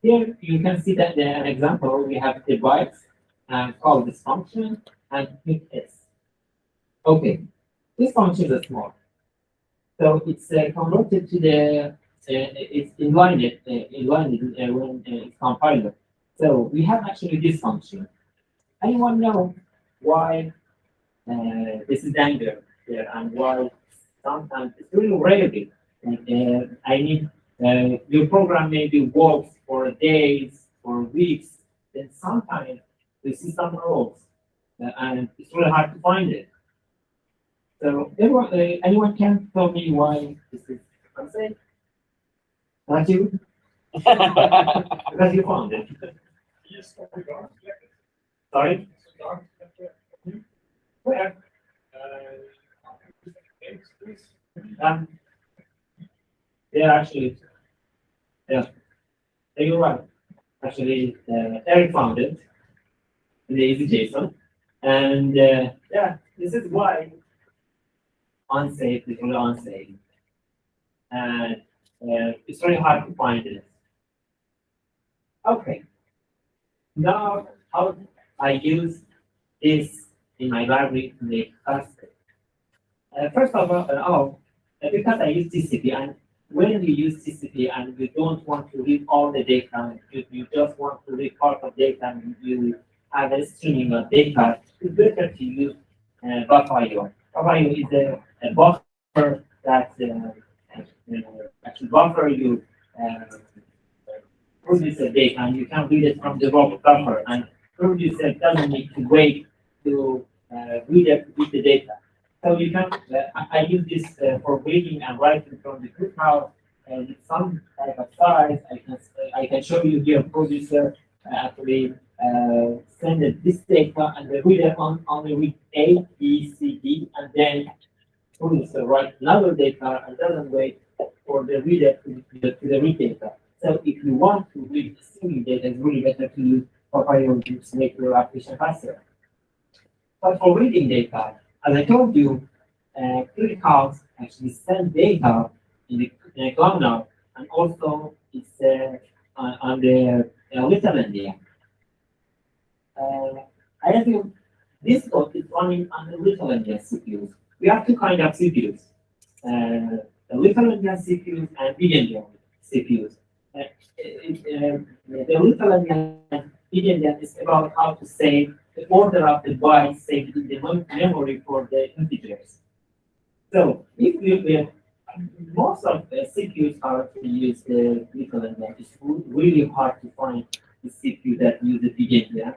Here you can see that an example, we have the bytes and call this function and hit S. Okay, this function is small. So it's converted to the it's inlined when it's compiled. So we have actually this function. Anyone know why this is dangerous here and why sometimes it's really rarely I need your program maybe works for days or weeks, then sometimes the system rolls. and it's really hard to find it. So anyone can tell me why this is unsafe? Not you? Because you found it. Sorry? Where? Yeah, actually, yeah, you're right. Actually, Eric found it in the EasyJSON, and yeah, this is why unsafe is really unsafe, and it's very hard to find it. Okay, now how I use this in my library to make custom. First of all, because I use TCP, and when you use TCP and you don't want to read all the data, you just want to read part of data, and you have a streaming of data, it's better to use buffer.io. Buffer.io is a buffer that actually buffer you produce the data, and you can read it from the buffer, and producer doesn't need to wait to read the data. So you can, I use this for reading and writing from the ClickHouse, and some type of size. I can show you here. Producer actually send this data, and the reader only read A, B, C, D, and then producer write another data and doesn't wait for the reader to the read data. So if you want to read streaming data, it's really better to use Papaya to make your application faster. But for reading data, as I told you, ClickHouse actually send data in the cloud now, and also it's on the Little India. I assume this code is running on the Little India CPUs. We have two kinds of CPUs, the Little India CPUs and Big India CPUs. The Little India Big India is about how to save the order of the bytes saved in the memory for the integers. So if we most of the CPUs are to use the Little India, it's really hard to find the CPU that uses the Big India.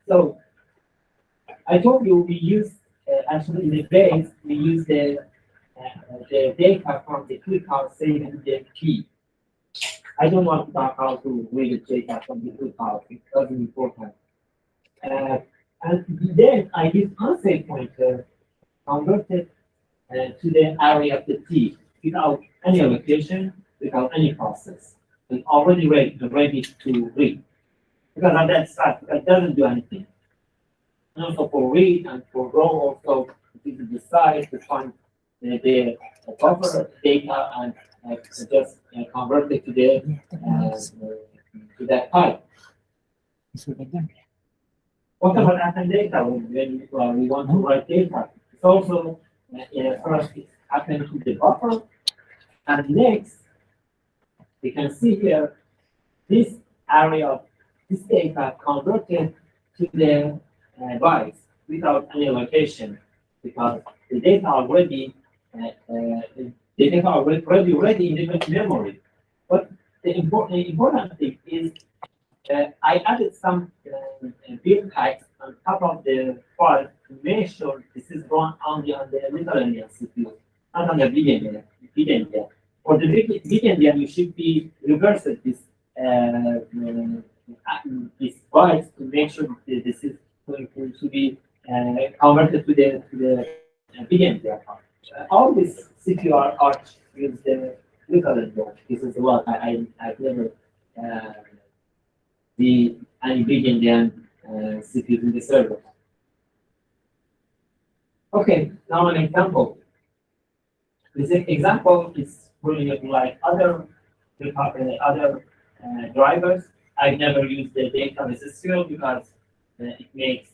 So I told you we use actually in the base we use the data from the ClickHouse saved in the key. I don't want to talk how to read the data from the ClickHouse. It's very important. And then I use unsafe pointer converted to the array of the T without any allocation, without any process. It's already ready to read. Because of that fact, it doesn't do anything. And also for read and for row also, you can decide to find the buffer data and just convert it to that type. What about append data when we want to write data? It's also first it happens to the buffer, and next we can see here this area of this data converted to the bytes without any allocation, because the data already ready in the memory. But the important thing is I added some build tags on top of the file to make sure this is run only on the Little India CPU, not on the Big India. For the Big India, you should be reversing this bytes to make sure that this is going to be converted to the Big India part. All this CPU are with the Little India. This is what I've never the any Big Indian CPUs in the server. Okay, now an example. This example is really like other drivers. I've never used the data SQL because it makes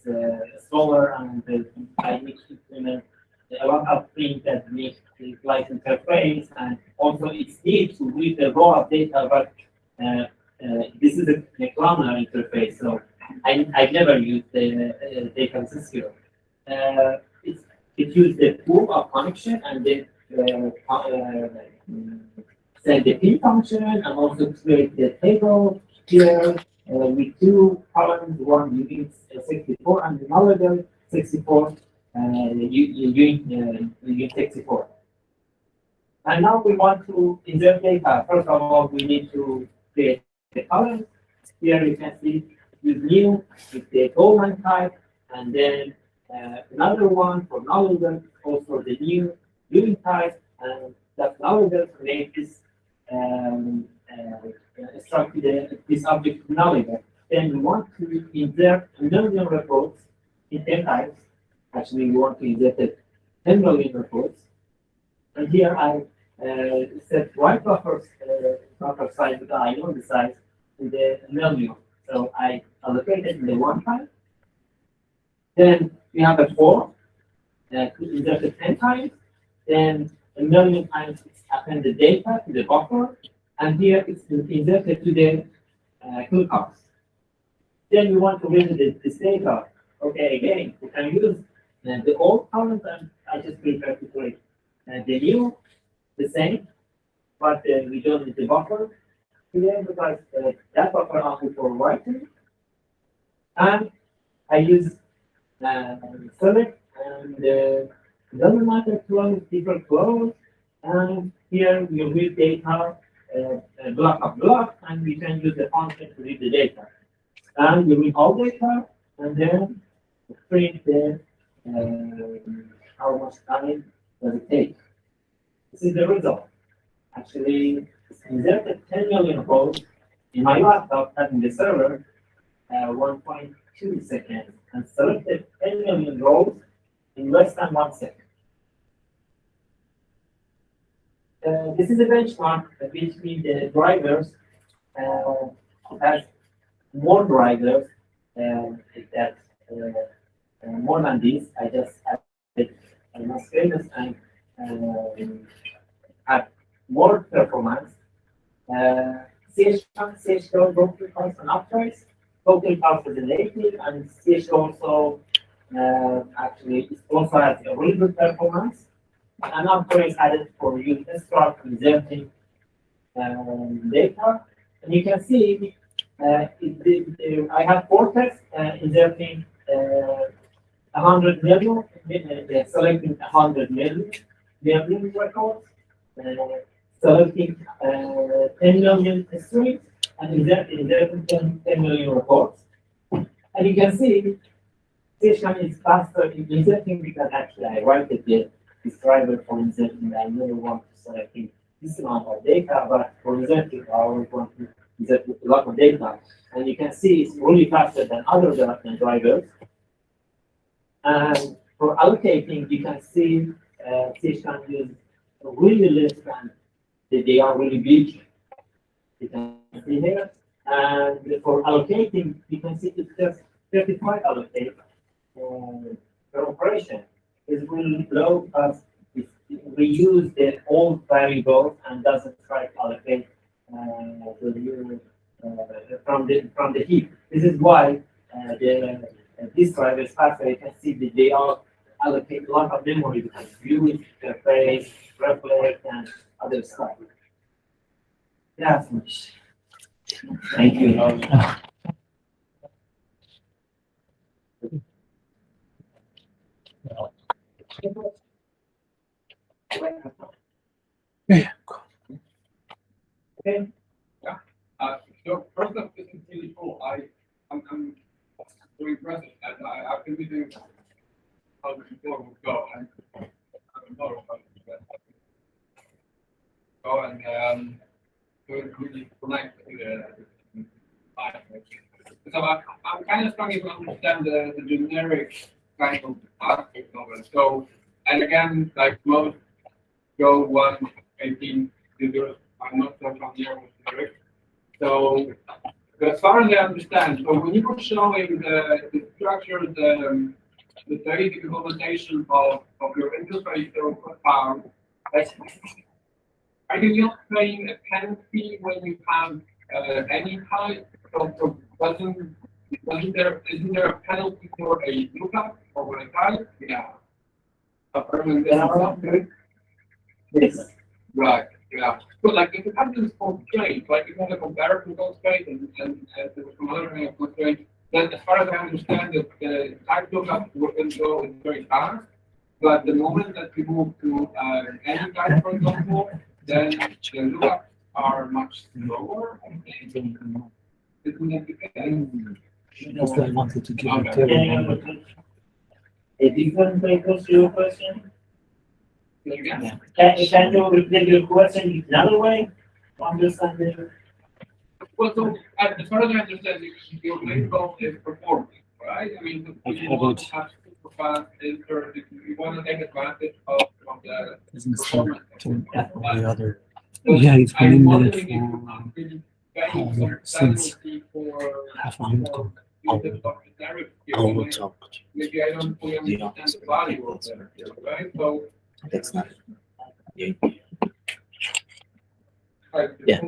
slower, and I need to implement a lot of things that make the flight interface, and also it's neat to read the raw of data, but this is a columnar interface, so I've never used the data SQL. It uses the pool of connection and then send the pin function and also create the table here with two columns, one using 64 and another 64 using 64. And now we want to insert data. First of all, we need to create the columns. Here you can see with new with the Goldman type, and then another one for nullable, also the new viewing type, and that nullable create this structure, this object nullable. Then we want to insert 1 million reports in 10 types. Actually, we want to insert 10 million reports. And here I set right buffer size because I know the size in the million. So I allocated in the one time. Then we have a 4 inserted 10 times. Then 1 million times it's append the data to the buffer. And here it's inserted to the clue cost. Then we want to visit this data. Okay, again, we can use the old columns, and I just prefer to create the new, the same, but we don't need the buffer here because that buffer only for writing. And I use select and doesn't matter close, different close. And here we read data block of block, and we can use the function to read the data. And we read all data, and then print the how much time does it take. This is the result. Actually, inserted 10 million rows in my laptop having the server 1.2 seconds, and selected 10 million rows in less than 1 second. This is a benchmark between the drivers has more drivers that more than this. I just added more famous and have more performance. CH2 both costs and upgrades. Total cost is a native, and CH2 also actually it also has a really good performance. And upgrades added for you to start inserting data. And you can see I have 4 tests inserting 100 million, selecting 100 million records, selecting 10 million strings, and inserting 10 million records. And you can see session is faster in inserting because actually I write it this driver for inserting. I never want to select this amount of data, but for inserting, I always want to insert a lot of data. And you can see it's really faster than other development drivers. And for allocating, you can see session use really less than they are really big. You can see here. And for allocating, you can see it's just 35 allocate per operation. It's really low because it reuse the old variables and doesn't try to allocate the new from the heap. This is why this driver is faster. You can see that they all allocate a lot of memory because view, interface, reflect, and other stuff. That's much. Thank you. Okay. Yeah. So first up, this is really cool. I'm so impressed, and I've been reading how the report will go, and I don't know how to do that. So and so it really connects to the life. So I'm kind of struggling to understand the generic kind of aspect of it. So and again, like most Go 118 users, I'm not so familiar with generic. So, but as far as I understand, so when you were showing the structure, the basic implementation of your interface so far, are you not paying a penalty when you have any type? So isn't there a penalty for a lookup or a type? Yeah. Yes. Right. Yeah, but like if it happens constraint, like if you have a comparison constraint and there was some other kind of constraint, then as far as I understand it, the type lookup will go is very fast. But the moment that you move to any type, for example, then the lookups are much slower. Isn't that the case? That's why I wanted to give it Okay. A different purpose to your question? Again? Can you repeat your question in another way? To understand the Well, so as far as I understand, your main goal is performance, right? I mean, you want to have super fast insert, you want to take advantage of the Doesn't start performance. to all the other. Yeah, it's been in there for since half a minute ago. I will talk. Maybe I don't fully understand the value of that, right? So. That's not. Yeah. Yeah.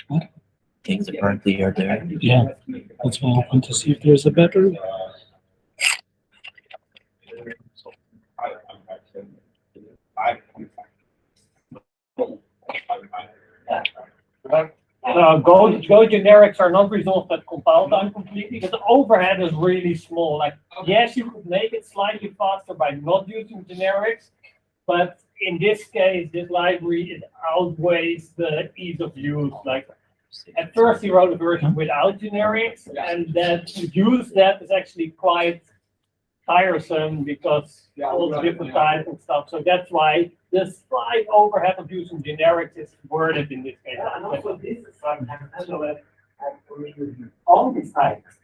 What? Things apparently are there. Yeah, that's why I want to see if there's a better. Go generics are not resolved at compile time completely, but the overhead is really small. Like, yes, you could make it slightly faster by not using generics, but in this case, this library, it outweighs the ease of use. Like, at first he wrote a version without generics, and then to use that is actually quite tiresome because all the different types and stuff. So that's why the slight overhead of using generics is worth it in this case. Yeah, and also this is like an handle all these types.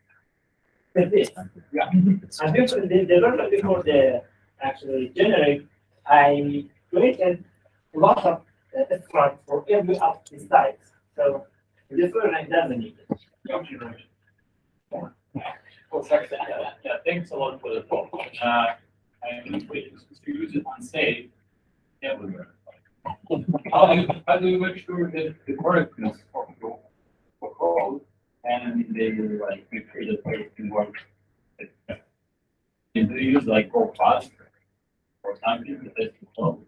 Like this. Yeah. And before the version before the actually generic, I created a lot of extracts for every of these types. So this version doesn't need it. Yeah, thanks a lot for the talk. And we use it unsafe everywhere. How do you make sure that the correctness of your code and they like make sure that everything works? Do you use like go fast or something to test the code?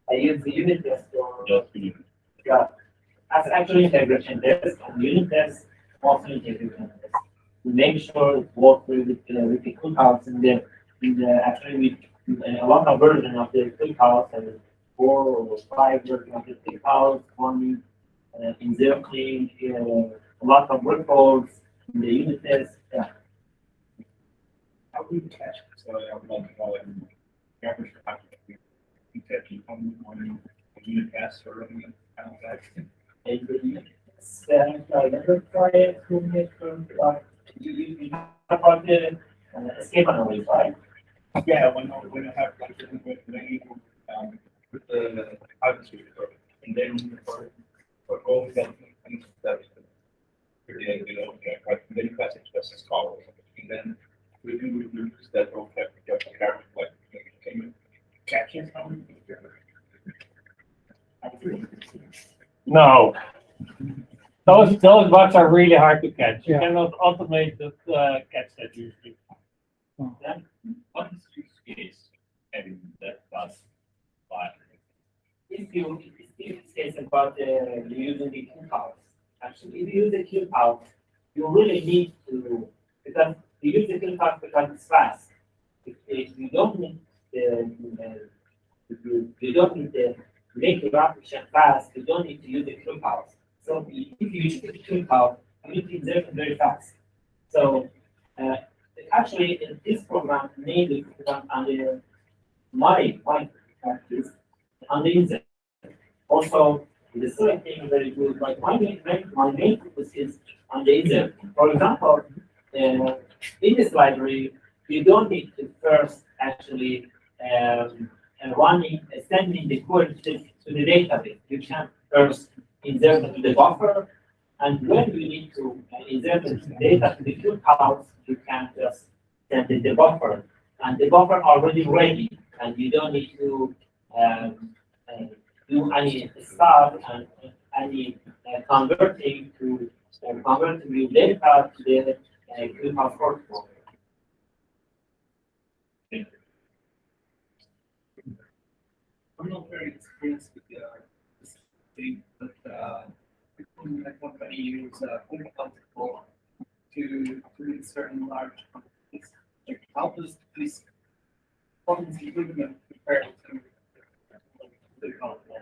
I use the unit test for Just to use. yeah. As actually integration test and unit test, also integration test. To make sure it works with the cookouts in the actually with a lot of version of the cookouts and 4 or 5 version of the cookouts, one in zero clean, a lot of workloads in the unit test. Yeah. How do you catch? So I would like to know average catching on unit tests or running kind of that. You about the escape anomaly, right? Yeah, when I have like with the privacy and then for all that and that's pretty okay, right? And then you pass it to a scholar and then we can reduce that okay, just like can you catch it? No. Those bugs are really hard to catch. You cannot automate the catch that usually. Yeah. What is use case having that bus by? If you case about using the queue house, actually, if you use the queue house, you really need to because you use the queue house because it's fast. If you don't need you don't need to make your application fast, you don't need to use the queue house. So if you use the queue house, you need to insert very fast. So actually, in this program, mainly on the my practice on the insert. Also, the same thing very good. Like my main focus is on the insert. For example, in this library, you don't need to first actually sending the query to the database. You can first insert it to the buffer, and when you need to insert the data to the queue house, you can just send it the buffer, and the buffer already ready, and you don't need to do any stuff and any converting to convert your data to the queue house protocol. I'm not very experienced with this thing, but people in my company use Meetup to read certain large companies. Like, how does this performance improvement compare to the company?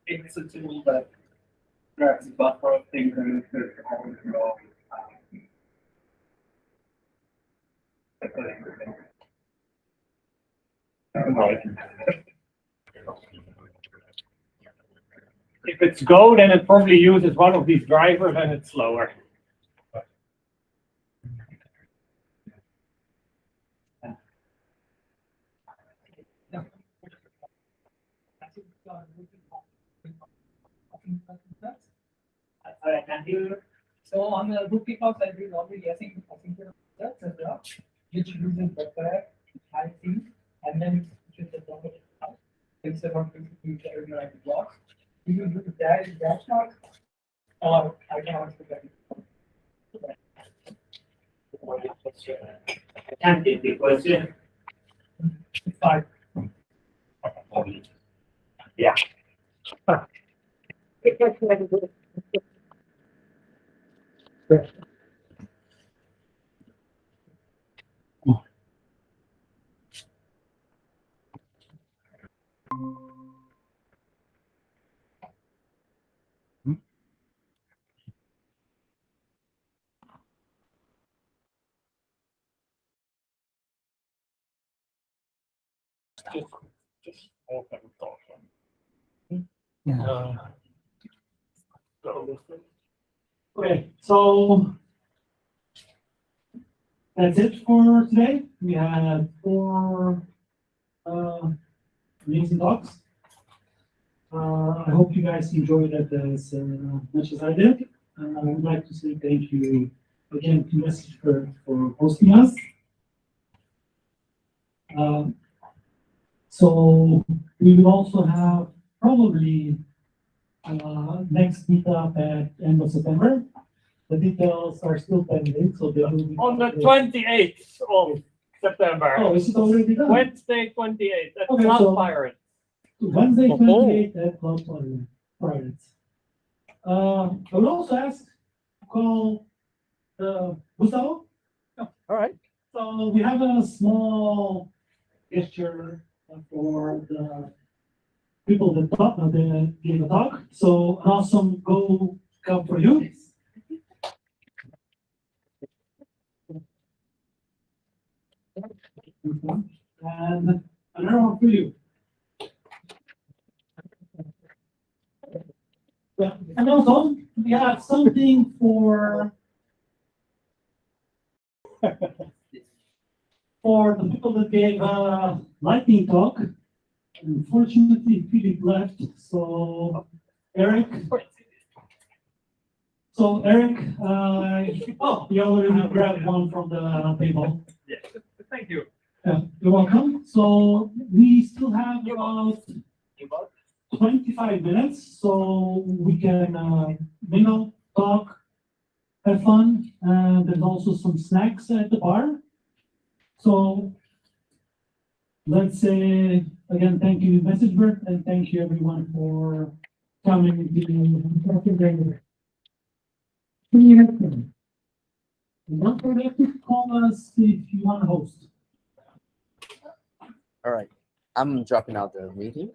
It's a tool that grabs a buffer of things and it's good for all of your If it's Go, then it probably uses one of these drivers and it's slower. And here, so on the rookie house, I did already asynchronous that's a job, which uses the pair, I think, and then just the double house. Instead of basically carrying like blocks. Do you do that not? Or I can answer that. I can't get the question. Five. Yeah. Just open talk. Okay, so that's it for today. We had 4 amazing talks. I hope you guys enjoyed it as much as I did. I would like to say thank you again to MessageBird for hosting us. So we will also have probably next meetup at end of September. The details are still pending, so they will be On the 28th of September. Oh, is it already done? Wednesday 28th. That's Okay, not so- pirate. Wednesday, 28th at Club Private. I would also ask to call Gustavo. All right. So we have a small gesture for the people that talk, they gave a talk. So an awesome Go Cup for you. And another one for you. Yeah. And also, we have something for the people that gave a lightning talk. Unfortunately, Philip left, so Eric. So Eric, you already grabbed one from the table. Yes. Thank you. Yeah, you're welcome. So we still have about 25 minutes, so we can mingle, talk, have fun, and there's also some snacks at the bar. So let's say again, thank you, MessageBird, and thank you everyone for coming to don't forget to call us if you want to host. All right. I'm dropping out the meeting.